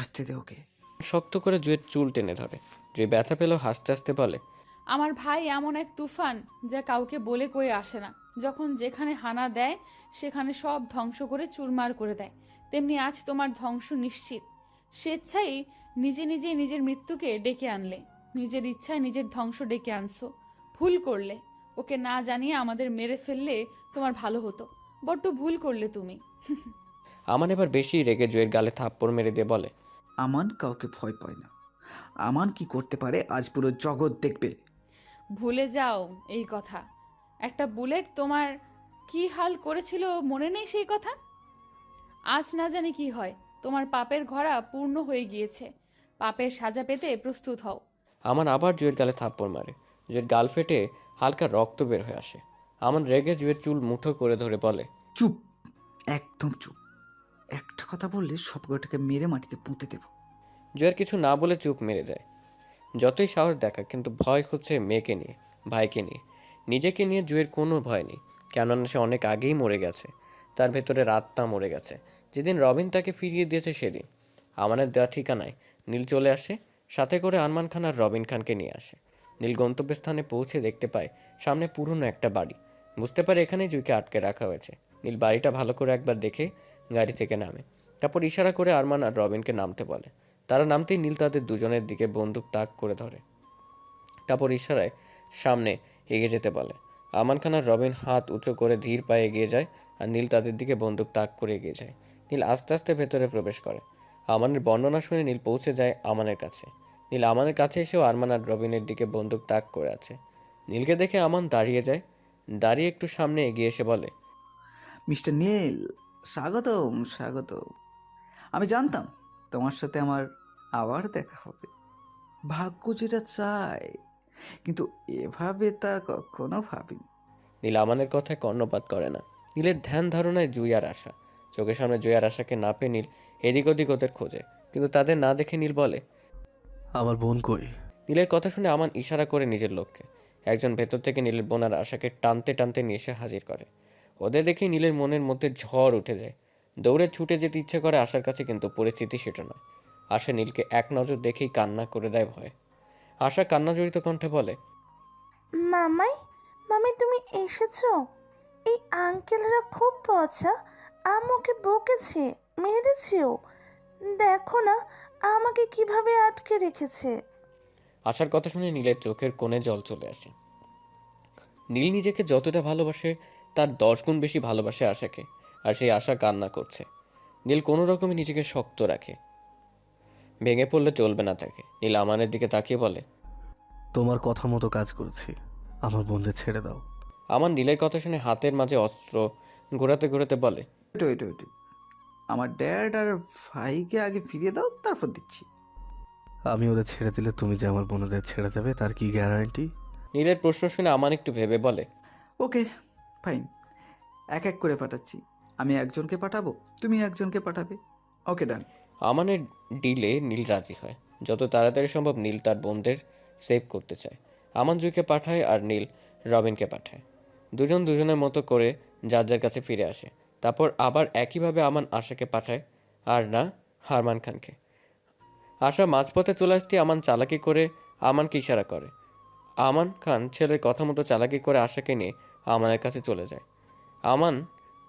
আসতে দে ওকে। শক্ত করে জুয়ের চুল টেনে ধরে। জুই ব্যথা পেলেও হাসতে হাসতে বলে, আমার ভাই এমন এক তুফান যা কাউকে বলে কয়ে আসে না। যখন যেখানে হানা দেয় সেখানে সব ধ্বংস করে চুরমার করে দেয়। তেমনি আজ তোমার ধ্বংস নিশ্চিত। স্বেচ্ছায় নিজেই নিজের মৃত্যুকে ডেকে আনলে, নিজের ইচ্ছায় নিজের ধ্বংস ডেকে আনছো। ভুল করলে, ওকে না জানিয়ে আমাদের মেরে ফেললে তোমার ভালো হতো। বড্ড ভুল করলে তুমি। আমান এবার বেশি রেগে জুয়ের গালে থাপ্পড় মেরে দিয়ে বলে, আমান কাউকে ভয় পায় না। আমান কি করতে পারে আজ পুরো জগৎ দেখবে। ভুলে যাও এই কথা। একটা বুলেট তোমার কি হাল করেছিল মনে নেই সেই কথা? আজ না জানি কি হয়। তোমার পাপের ঘোড়া পূর্ণ হয়ে গিয়েছে। পাপের সাজা পেতে প্রস্তুত হও। আমান আবার জুয়ের গালে থাপ্পড় মারে। জুয়ের গাল ফেটে হালকা রক্ত বের হয়ে আসে। আমান রেগে জুয়ের চুল মুঠো করে ধরে বলে, চুপ, একদম চুপ। একটা কথা বললে সবকটাকে মেরে মাটিতে পুঁতে দেব। জুয়ের কিছু না বলে চুপ মেরে যায়। যতই সাহস দেখা, কিন্তু ভয় হচ্ছে মেয়েকে নিয়ে, ভাইকে নিয়ে। নিজেকে নিয়ে জুয়ের কোনো ভয় নেই, কেননা সে অনেক আগেই মরে গেছে। তার ভেতরে আত্মা মরে গেছে। যেদিন রবিন তাকে ফিরিয়ে দিয়েছে সেদিন আমানের দেওয়া ঠিকানায় নীল চলে আসে। সাথে করে আরমান খান আর রবিন খানকে নিয়ে আসে। নীল গন্তব্যস্থানে পৌঁছে দেখতে পায় সামনে পুরনো একটা বাড়ি। বুঝতে পারে এখানেই জুইকে আটকে রাখা হয়েছে। নীল বাড়িটা ভালো করে একবার দেখে গাড়ি থেকে নামে। তারপর ইশারা করে আরমান আর রবিনকে নামতে বলে। তারা নামতেই নীল তাদের দুজনের দিকে বন্দুক তাক করে ধরে। তারপর ইশারায় সামনে এগিয়ে যেতে বলে। আরমান খান আর রবিন হাত উঁচু করে ধীর পায়ে এগিয়ে যায়, আর নীল তাদের দিকে বন্দুক তাক করে এগিয়ে যায়। নীল আস্তে আস্তে ভেতরে প্রবেশ করে। আমানের বর্ণনা শুনে নীল পৌঁছে যায় আমানের কাছে। নীল আমানের কাছে এসেও আরমান আর রবিনের দিকে বন্দুক তাক করে আছে। নীলকে দেখে আমান দাঁড়িয়ে যায়। দাঁড়িয়ে একটু সামনে এগিয়ে এসে বলে, মিস্টার নীল, স্বাগতম স্বাগতম। আমি জানতাম তোমার সাথে আমার আবার দেখা হবে। ভাগ্য যেটা চায়, কিন্তু এভাবে তা কখনো ভাবিনি। নীল আমানের কথায় কর্ণপাত করে না। নীলের ধ্যান ধারণায় জুই আর আশা। চোখের সামনে জুই আর আশাকে না পেয়ে নীল এদিক ওদিক ওদের খোঁজে, কিন্তু তাদের না দেখে নীল বলে, আমার বোন কই? নীলের কথা শুনে আমান ইশারা করে নিজের লোককে। একজন ভেতর থেকে নীলের বোন আর আশাকে টানতে টানতে নিয়ে এসে হাজির করে। ওদের দেখেই নীলের মনের মধ্যে ঝড় উঠে যায়। দৌড়ে ছুটে যেতে ইচ্ছে করে আশার কাছে, কিন্তু পরিস্থিতি সেটা নয়। আশা নীলকে এক নজর দেখেই কান্না করে দেয় ভয়ে। আশা কান্নাজড়িত কণ্ঠে বলে, মামাই, মামি তুমি এসেছো? এই আঙ্কেলরা খুব পচা, আমাকে বকেছে, মেরেছেও। দেখো না আমাকে কিভাবে আটকে রেখেছে। আশার কথা শুনে নীলের চোখের কোণে জল চলে আসে। নীল নিজেকে যতটা ভালোবাসে তার 10 গুণ বেশি ভালোবাসে আশাকে, আর সেই আশা কান্না করছে। নীল কোনো রকমে নিজেকে শক্ত রাখে, ভেঙে পড়লে চলবে না তাকে। নীল আমানের দিকে তাকিয়ে বলে, তোমার কথা মতো কাজ করেছি, আমার বোনদের ছেড়ে দাও। আমান নীলের কথা শুনে হাতের মাঝে অস্ত্র ঘোরাতে ঘোরাতে বলে, ওইটা আমার ড্যাড আর ভাইকে আগে ফিরিয়ে দাও, তারপর দিচ্ছি। আমি ওদের ছেড়ে দিলে তুমি যে আমার বোনদের ছেড়ে দেবে তার কি গ্যারান্টি? নীলের প্রশ্ন শুনে আমান একটু ভেবে বলে, ওকে ফাইন, এক এক করে পাঠাচ্ছি। আমি একজনকে পাঠাবো, তুমি একজনকে পাঠাবে। ওকে ডান। আমানের ডিলে নীল রাজি হয়। যত তাড়াতাড়ি সম্ভব নীল তার বোনদের সেভ করতে চায়। আমান জুইকে পাঠায় আর নীল রবিনকে পাঠায়। দুজন দুজনের মতো করে যার যার কাছে ফিরে আসে। তারপর আবার একইভাবে আমান আশাকে পাঠায়, আর না আরমান খানকে। আশা মাঝপথে চলে আসতে আমান চালাকি করে আমানকে ইশারা করে। আমান খান ছেলের কথা মতো চালাকি করে আশাকে নিয়ে আমানের কাছে চলে যায়। আমান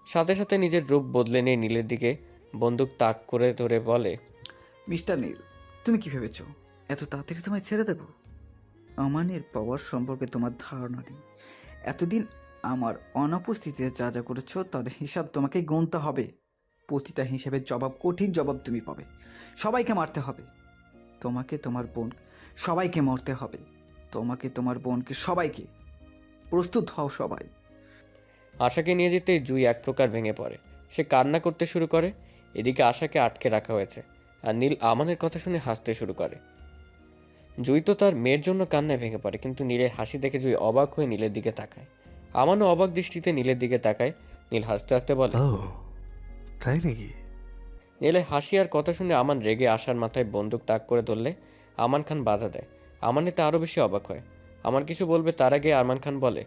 সাথে সাথে নিজের রূপ বদলে নিয়ে নীলের দিকে বন্দুক তাক করে ধরে বলে, মিস্টার নীল, তুমি কি ভেবেছো এত তাড়াতাড়ি তোমায় ছেড়ে দেব? আমানের পাওয়ার সম্পর্কে তোমার ধারণা নেই। এতদিন আমার অনুপস্থিতিতে যা যা করেছো তার হিসাব তোমাকে গুনতে হবে। প্রতিটা হিসাবের জবাব, কঠিন জবাব তুমি পাবে। সবাইকে মারতে হবে, তোমাকে, তোমার বোন, সবাইকে মরতে হবে। তোমাকে, তোমার বোনকে, সবাইকে। প্রস্তুত হও সবাই। আশাকে নিয়ে যেতেই জুই এক প্রকার ভেঙে পড়ে। সে কান্না করতে শুরু করে। এদিকে আশাকে আটকে রাখা হয়েছে, আর নীল আমানের কথা শুনে হাসতে শুরু করে। জুই তো তার মেয়ের জন্য কান্নায় ভেঙে পড়ে, কিন্তু নীলের হাসি দেখে জুই অবাক হয়ে নীলের দিকে তাকায়। আমানও অবাক দৃষ্টিতে নীলের দিকে তাকায়। নীল হাসতে হাসতে বলে, ও তাই নাকি? নীলের হাসি আর কথা শুনে আমান রেগে আশার মাথায় বন্দুক তাক করে ধরলে আমান খান বাধা দেয়। আমান এতে আরও বেশি অবাক হয়। আমার কিছু বলবে তার আগে আরমান খান বলে,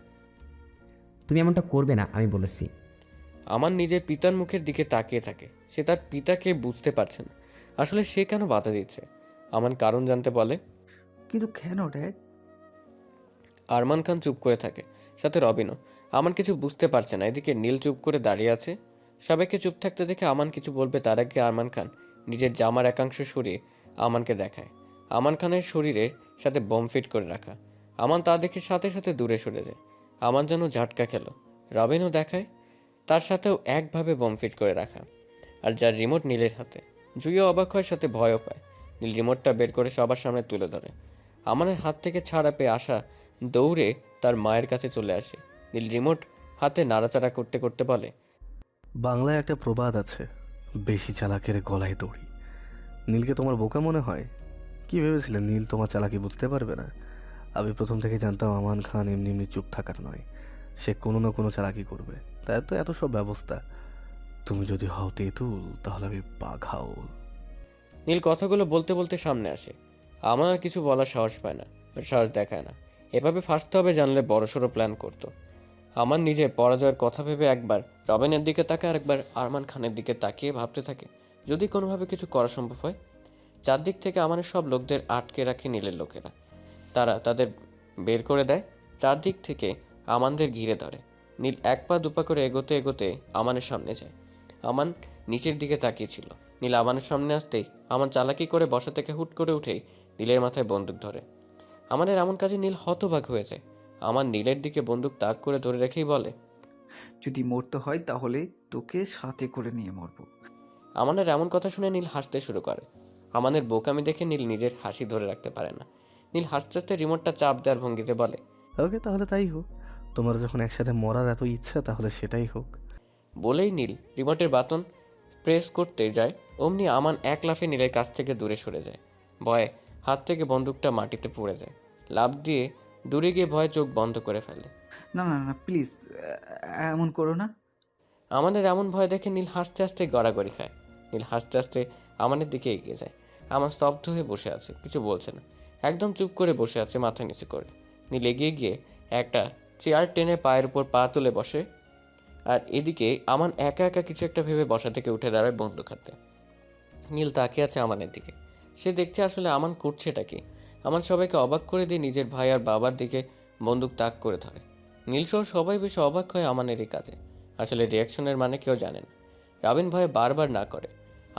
তুমি এমনটা করবে না, আমি বলেছি। আমান নিজের পিতার মুখের দিকে তাকিয়ে থাকে। সে তার পিতাকে বুঝতে পারছে না আসলে সে কেন বাধা দিচ্ছে। আমান কারণ জানতে বলে, কিন্তু কেন ড্যাড? আরমান খান চুপ করে থাকে, সাথে রবিনও। আমান কিছু বুঝতে পারছে না। এদিকে নীল চুপ করে দাঁড়িয়ে আছে। সবাইকে চুপ থাকতে দেখে আমান কিছু বলবে তার আগে আরমান খান নিজের জামার একাংশ সরিয়ে আমানকে দেখায়। আমান খানের শরীরের সাথে বোম ফিট করে রাখা। আমান তা দেখে সাথে সাথে দূরে সরে যায়। আমান যেন ঝাটকা খেল। রবিনও দেখায় তার সাথেও একভাবে বোম ফিট করে রাখা, আর যার রিমোট নীলের হাতে। জুইও অবাক হয়, সাথে ভয়ও পায়। নীল রিমোটটা বের করে সবার সামনে তুলে ধরে। আমানের হাত থেকে ছাড়া পেয়ে আশা দৌড়ে তার মায়ের কাছে চলে আসে। নীল রিমোট হাতে নাড়াচাড়া করতে করতে বলে, বাংলায় একটা প্রবাদ আছে, বেশি চালাকের গলায় দড়ি। নীলকে তোমার বোকা মনে হয়? কি ভেবেছিলে নীল তোমার চালাকি বুঝতে পারবে না? আমি প্রথম থেকে জানতাম আমান খান এমনি এমনি চুপ থাকার নয়, সে কোনো না কোনো চালাকি করবে। তাই তো এত সব ব্যবস্থা। তুমি যদি হও তেঁতুল, তাহলে আমি বাঘাউল। নীল কথাগুলো বলতে বলতে সামনে আসে। আমার আর কিছু বলার সাহস পায় না, সাহস দেখায় না। এভাবে ফাঁসতে হবে জানলে বড়সড় প্ল্যান করতো। আমার নিজের পরাজয়ের কথা ভেবে একবার রবিনের দিকে তাকায়, আর একবার আরমান খানের দিকে তাকিয়ে ভাবতে থাকে যদি কোনোভাবে কিছু করা সম্ভব হয়। চারদিক থেকে আমাদের সব লোকদের আটকে রাখে নীলের লোকেরা। তারা তাদের বের করে দেয়। চারদিক থেকে আমানদের ঘিরে ধরে। নীল এক পা দুপা করে এগোতে এগোতে আমানের সামনে যায়। আমান নিচের দিকে তাকিয়েছিল। নীল আমানের সামনে আসতেই আমান চালাকি করে বসা থেকে হুট করে উঠেই নীলের মাথায় বন্দুক ধরে। আমাদের এমন কাজে নীল হতবাক হয়ে যায়। আমার নীলের দিকে বন্দুক তাক করে ধরে রেখেই বলে, যদি মরতে হয় তাহলে তোকে সাথে করে নিয়ে মরবো। আমানের এমন কথা শুনে নীল হাসতে শুরু করে। আমানের বোকামি দেখে নীল নিজের হাসি ধরে রাখতে পারে না। নীল হাসতে হাসতে রিমোটটা চাপ দেওয়ার ভঙ্গিতে বলে, ওকে, তাহলে তাই হোক। তোমার যখন একসাথে মরার এত ইচ্ছা, তাহলে সেটাই হোক। বলেই নীল রিমোটের বাটন প্রেস করতে যায়, অমনি আমান এক লাফে নীলের কাছ থেকে দূরে সরে যায়। ভয়ে হাত থেকে বন্দুকটা মাটিতে পড়ে যায়। লাফ দিয়ে দূরে গিয়ে ভয়ে চোখ বন্ধ করে ফেলে। না না না, প্লিজ এমন করো না। আমাদের এমন ভয় দেখে নীল হাসতে হাসতে গড়াগড়ি খায়। নীল হাসতে হাসতে আমানের দিকে এগিয়ে যায়। আমার স্তব্ধ হয়ে বসে আছে, কিছু বলছে না, একদম চুপ করে বসে আছে মাথা নিচু করে। নীল এগিয়ে গিয়ে একটা চেয়ার টেনে পায়ের উপর পা তুলে বসে, আর এদিকে আমান একা একা কিছু একটা ভেবে বসা থেকে উঠে দাঁড়ায় বন্দুক হাতে। নীল তাকিয়ে আছে আমানের দিকে। সে দেখছে আসলে আমান করছেটা কি। আমান সবাইকে অবাক করে দিয়ে নিজের ভাই আর বাবার দিকে বন্দুক তাক করে ধরে। নীল সহ সবাই বেশ অবাক হয় আমানের এই কাজে। আসলে রিয়াকশনের মানে কেউ জানে না। রাবিন ভয়ে বারবার না করে।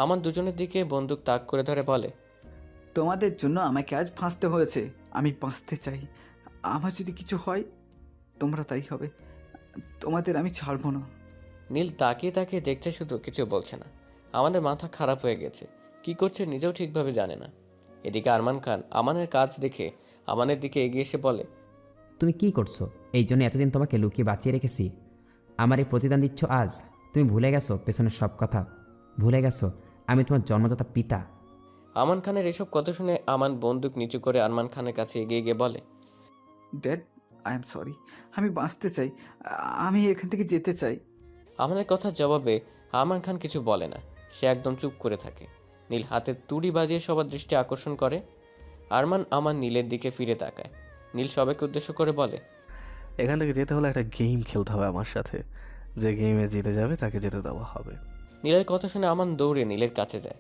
আমান দুজনের দিকে বন্দুক তাক করে ধরে বলে, তোমাদের জন্য আমাকে আজ ফাঁসতে হয়েছে। আমি বাঁচতে চাই। আমার যদি কিছু হয়, তোমরা তাই হবে। তোমাদের আমি ছাড়বো না। নীল তাকিয়ে তাকিয়ে দেখছে শুধু, কিছু বলছে না। আমাদের মাথা খারাপ হয়ে গেছে, কি করছে নিজেও ঠিকভাবে জানে না। এদিকে আরমান খান আমানের কাজ দেখে আমানের দিকে এগিয়ে এসে বলে, তুমি কি করছো? এই জন্য এতদিন তোমাকে লুকিয়ে বাঁচিয়ে রেখেছি। আমার এই প্রতিদান দিচ্ছ আজ? তুমি ভুলে গেছো পেছনের সব কথা? ভুলে গেছো আমি তোমার জন্মদাতা পিতা? আমান খানের এসব কথা শুনে আমান বন্দুক নিচু করে আরমান খানের কাছে এগিয়ে গিয়ে বলে, ড্যাড, আই এম সরি। আমি বাঁচতে চাই। আমি এখান থেকে যেতে চাই। আমাদের কথার জবাবে আরমান খান কিছু বলে না। সে একদম চুপ করে থাকে। নীল হাতের তুড়ি বাজিয়ে সবার দৃষ্টি আকর্ষণ করে। আরমান আমার নীলের দিকে ফিরে তাকায়। নীল সবাইকে উদ্দেশ্য করে বলে, এখান থেকে যেতে হলে একটা গেম খেলতে হবে আমার সাথে। যে গেমে জিতে যাবে তাকে যেতে দেওয়া হবে। নীলের কথা শুনে আমান দৌড়ে নীলের কাছে যায়।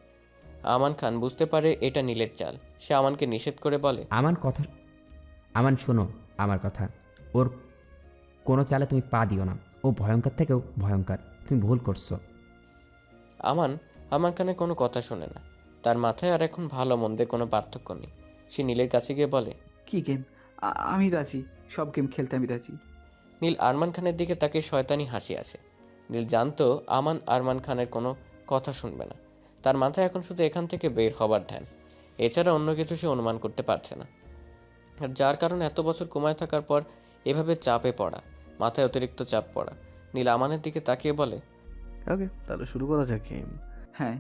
আমান খান বুঝতে পারে এটা নীলের চাল। সে আমানকে নিষেধ করে বলে, আমান শোনো আমার কথা। ওর কোনো চালে তুমি পা দিও না। ও ভয়ঙ্কর থেকেও ভয়ঙ্কর। তুমি ভুল করছো। আমান আমার কানে কোনো কথা শোনে না। তার মাথায় আর এখন ভালো মন্দের কোনো পার্থক্য নেই। সে নীলের কাছে গিয়ে বলে, কি গেম? আমি রাজি। সব গেম খেলতে আমি রাজি। নীল আরমান খানের দিকে তাকে শয়তানি হাসি আসে। নীল জানতো আমান আরমান খানের কোনো কথা শুনবে না। তার মাথায় এখন শুধু এখান থেকে বের হবার ধ্যান। এছাড়া অন্য কিছু সে অনুমান করতে পারছে না। আর যার কারণে এত বছর ঘুমায় থাকার পর এভাবে চাপে পড়া, মাথায় অতিরিক্ত চাপ পড়া। নীল আমানের দিকে তাকিয়ে বলে, ওকে, তাহলে শুরু করা যাক গেম। হ্যাঁ।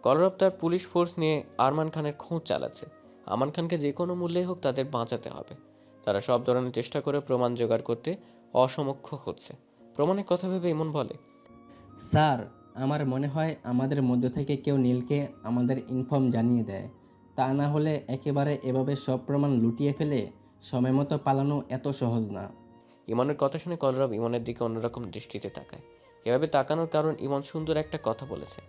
কলরব তার পুলিশ ফোর্স নিয়ে আরমান খানের খোঁজ চালাচ্ছে। আমান খানকে যে কোনো মূল্যেই হোক তাদের বাঁচাতে হবে। তারা সব ধরনের চেষ্টা করে প্রমাণ জোগাড় করতে অসমক্ষ হচ্ছে। প্রমাণের কথা ভেবে ইমন বলে, স্যার, আমার মনে হয় আমাদের মধ্য থেকে কেউ নীলকে আমাদের ইনফর্ম জানিয়ে দেয়। তা না হলে একেবারে এভাবে সব প্রমাণ লুটিয়ে ফেলে সময় মতো পালানো এত সহজ না। ইমনের কথা শুনে কলরব ইমনের দিকে অন্যরকম দৃষ্টিতে তাকায়। এভাবে তাকানোর কারণ ইমন সুন্দর একটা কথা বলেছে।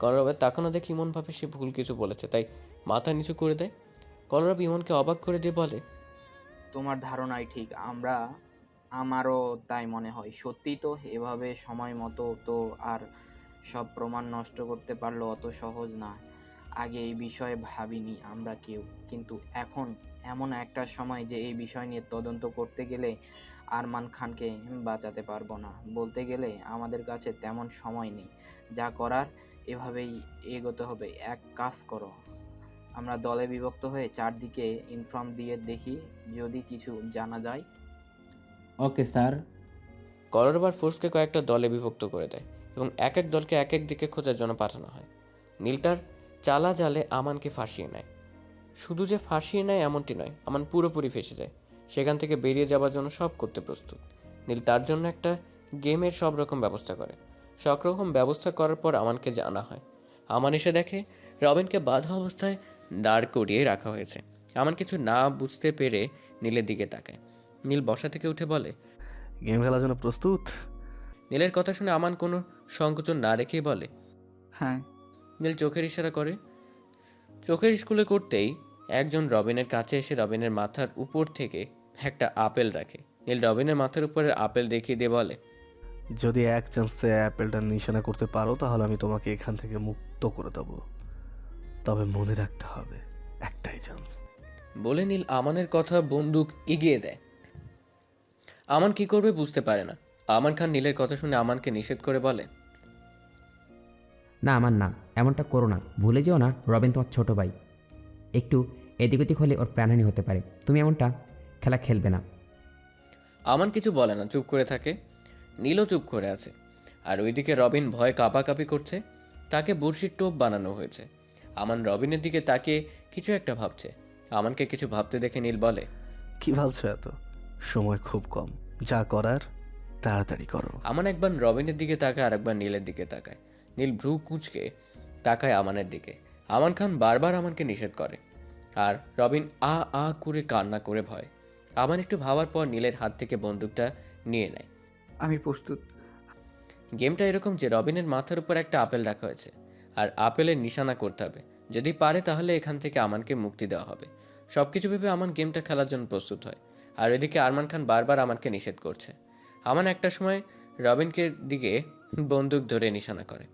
কলরবের তাকানো দেখে ইমন ভাবে সে ভুল কিছু বলেছে, তাই মাথা নিচু করে দেয়। কলরব ইমনকে অবাক করে দিয়ে বলে, তোমার ধারণাই ঠিক। আমারও তাই মনে হয়। সত্যি তো, এভাবে সময় মতো তো আর সব প্রমাণ নষ্ট করতে পারলো অত সহজ না। আগে এই বিষয়ে ভাবিনি আমরা কেউ, কিন্তু এখন এমন একটা সময় যে এই বিষয় নিয়ে তদন্ত করতে গেলে আরমান খানকে বাঁচাতে পারবো না। বলতে গেলে আমাদের কাছে তেমন সময় নেই। যা করার এভাবেই এগোতে হবে। এক কাজ করো, আমরা দলে বিভক্ত হয়ে চারদিকে ইনফর্ম দিয়ে দেখি যদি কিছু জানা যায়। Okay sir. কলরব আর ফোর্সকে কয়েকটা দলে বিভক্ত করে দেয় এবং এক এক দলকে এক এক দিকে খোঁজার জন্য পাঠানো হয়। নীল তার চালা জালে আমানকে ফাঁসিয়ে নেয়। শুধু যে ফাঁসিয়ে নেয় এমনটি নয়, আমান পুরোপুরি ফেঁসে যায়। সেখান থেকে বেরিয়ে যাওয়ার জন্য সব করতে প্রস্তুত। নীল তার জন্য একটা গেমের সব রকম ব্যবস্থা করে। সব রকম ব্যবস্থা করার পর আমানকে জানা হয়। আমান এসে দেখে রবিনকে বাঁধা অবস্থায় দাঁড় করিয়ে রাখা হয়েছে। আমান কিছু না বুঝতে পেরে নীলের দিকে তাকায়। নীল বসা থেকে উঠে বলে, গেম খেলার জন্য প্রস্তুত? নীলের কথা শুনে আমান কোনো সংকোচন না রেখেই বলে, হ্যাঁ। নীল চোখের ইশারা করে। চোখের স্কুলে করতেই একজন রবিনের কাছে এসে রবিনের মাথার উপর থেকে একটা আপেল রাখে। নীল রবিনের মাথার উপরের আপেল দেখিয়ে দিয়ে বলে, যদি এক চান্সে অ্যাপেলটা নিশানা করতে পারো তাহলে আমি তোমাকে এখান থেকে মুক্ত করে দেবো। তবে মনে রাখতে হবে, একটাই চান্স। বলে নীল আমানের কথা বন্দুক এগিয়ে দেয়। আমান কি করবে বুঝতে পারে না। আমান খান নীলের কথা শুনে আমানকে নিষেধ করে বলে, না আমার না, এমনটা করো না, ভুলে যেও না রবিন তোমার ছোট ভাই। একটু এদিক ওদিক হলে ওর প্রাণহানি হতে পারে, তুমি এমনটা খেলা খেলবে না। আমান কিছু বলে না, চুপ করে থাকে। নীলও চুপ করে আছে। আর ওইদিকে রবিন ভয়ে কাঁপাকাঁপি করছে। তাকে বড়শির টোপ বানানো হয়েছে। আমান রবিনের দিকে তাকিয়ে কিছু একটা ভাবছে। আমানকে কিছু ভাবতে দেখে নীল বলে, কি ভাবছো এত? সময় খুব কম, যা করার তাড়াতাড়ি করো। আমান একবার রবিনের দিকে তাকায় আর একবার নীলের দিকে তাকায়। নীল ভ্রু কুঁচকে তাকায় আমানের দিকে। আমান খান বারবার আমানকে নিষেধ করে। আর রবিন আ আ করে কান্না করে ভয়। আমান একটু ভাবার পর নীলের হাত থেকে বন্দুকটা নিয়ে নেয়। আমি প্রস্তুত। গেমটা এরকম যে রবিনের মাথার উপর একটা আপেল রাখা হয়েছে, আর আপেলের নিশানা করতে হবে। যদি পারে তাহলে এখান থেকে আমানকে মুক্তি দেওয়া হবে। সবকিছু ভেবে আমান গেমটা খেলার জন্য প্রস্তুত হয়। আর এদিকে আরমান খান বারবার আমানকে নিষেধ করছে। আমান একটা সময় রবিনকে দিকে বন্দুক ধরে নিশানা করে।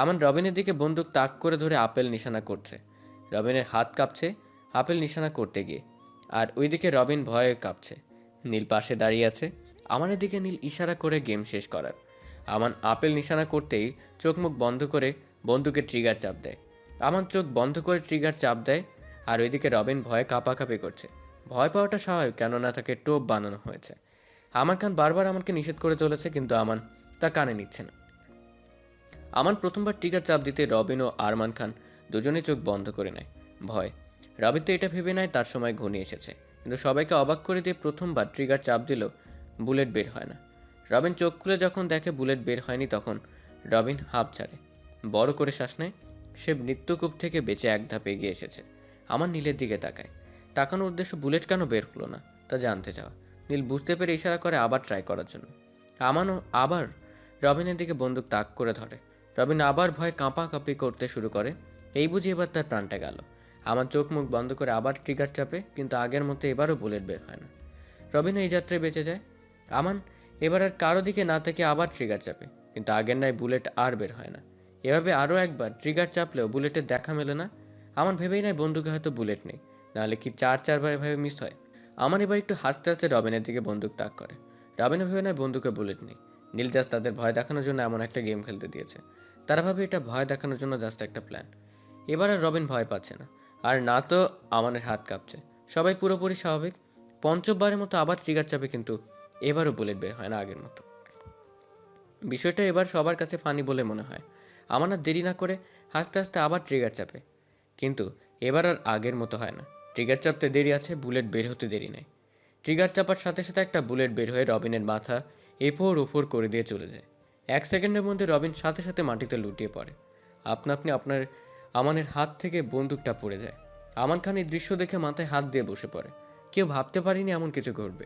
আমান রবিনের দিকে বন্দুক তাক করে ধরে আপেল নিশানা করছে। রবিনের হাত কাঁপছে আপেল নিশানা করতে গিয়ে। আর ওইদিকে রবিন ভয়ে কাঁপছে। নীল পাশে দাঁড়িয়ে আছে। আমানের দিকে নীল ইশারা করে গেম শেষ করার। আমান আপেল নিশানা করতেই চোখ মুখ বন্ধ করে বন্দুকের ট্রিগার চাপ দেয়। আমান চোখ বন্ধ করে ট্রিগার চাপ দেয়। আর ওইদিকে রবিন ভয়ে কাঁপাকাঁপি করছে। ভয় পাওয়াটা স্বাভাবিক, কেননা তাকে টোপ বানানো হয়েছে। আমান খান বারবার আমাকে নিষেধ করে চলেছে, কিন্তু আমান তা কানে নিচ্ছে না। আমান প্রথমবার ট্রিগার চাপ দিতে রবিন ও আরমান খান দুজনেই চোখ বন্ধ করে নেয় ভয়। রবিন তো এটা ভেবে নেয় তার সময় ঘনিয়ে এসেছে, কিন্তু সবাইকে অবাক করে দিয়ে প্রথমবার ট্রিগার চাপ দিলেও বুলেট বের হয় না। রবিন চোখ খুলে যখন দেখে বুলেট বের হয়নি, তখন রবিন হাঁপ ছাড়ে, বড় করে শ্বাস নেয়। সে মৃত্যুকূপ থেকে বেঁচে এক ধাপ এগিয়ে এসেছে। আমার নীলের দিকে তাকায়। তাকানোর উদ্দেশ্য বুলেট কেন বের হলো না তা জানতে চাওয়া। নীল বুঝতে পেরে ইশারা করে আবার ট্রাই করার জন্য। আমানও আবার রবিনের দিকে বন্দুক তাক করে ধরে। রবিন আবার ভয় কাঁপাকাঁপি করতে শুরু করে। এই বুঝি এবার তার প্রাণটা গেল। আমার চোখ মুখ বন্ধ করে আবার ট্রিগার চাপে, কিন্তু আগের মতো এবারও বুলেট বের হয় না। রবিন এই যাত্রায় বেঁচে যায়। আমান এবার আর কারো দিকে না থেকে আবার ট্রিগার চাপে, কিন্তু আগের নাই বুলেট আর বের হয় না। এভাবে আরও একবার ট্রিগার চাপলেও বুলেটের দেখা মেলে না। আমার ভেবেই নাই বন্দুকে হয়তো বুলেট নেই, নাহলে কি চারবার এভাবে মিস হয়। আমার এবার একটু হাসতে হাসতে রবিনের দিকে বন্দুক তাক করে। রবিনও ভেবে নেয় বন্দুকে বুলেট নেই। নীল জাস্ট তাদের ভয় দেখানোর জন্য এমন একটা গেম খেলতে দিয়েছে। তারা ভাবে এটা ভয় দেখানোর জন্য জাস্ট একটা প্ল্যান। এবার আর রবিন ভয় পাচ্ছে না, আর না তো আমানের হাত কাঁপছে। সবাই পুরোপুরি স্বাভাবিক। পঞ্চমবারের মতো আবার ট্রিগার চাপে, কিন্তু এবারও বুলেট বের হয় না আগের মতো। বিষয়টা এবার সবার কাছে ফানি বলে মনে হয়। আমার আর দেরি না করে হাসতে হাসতে আবার ট্রিগার চাপে, কিন্তু এবার আর আগের মতো হয় না। ট্রিগার চাপতে দেরি আছে, বুলেট বের হতে দেরি নেই। ট্রিগার চাপার সাথে সাথে একটা বুলেট বের হয়ে রবিনের মাথা এফোর ওফোর করে দিয়ে চলে যায়। 1 সেকেন্ডের মধ্যে রবিন সাথে সাথে মাটিতে লুটিয়ে পড়ে। আপনি আমানের হাত থেকে বন্দুকটা পড়ে যায়। আমান খান এই দৃশ্য দেখে মাথায় হাত দিয়ে বসে পড়ে। কেউ ভাবতে পারেনি এমন কিছু ঘটবে।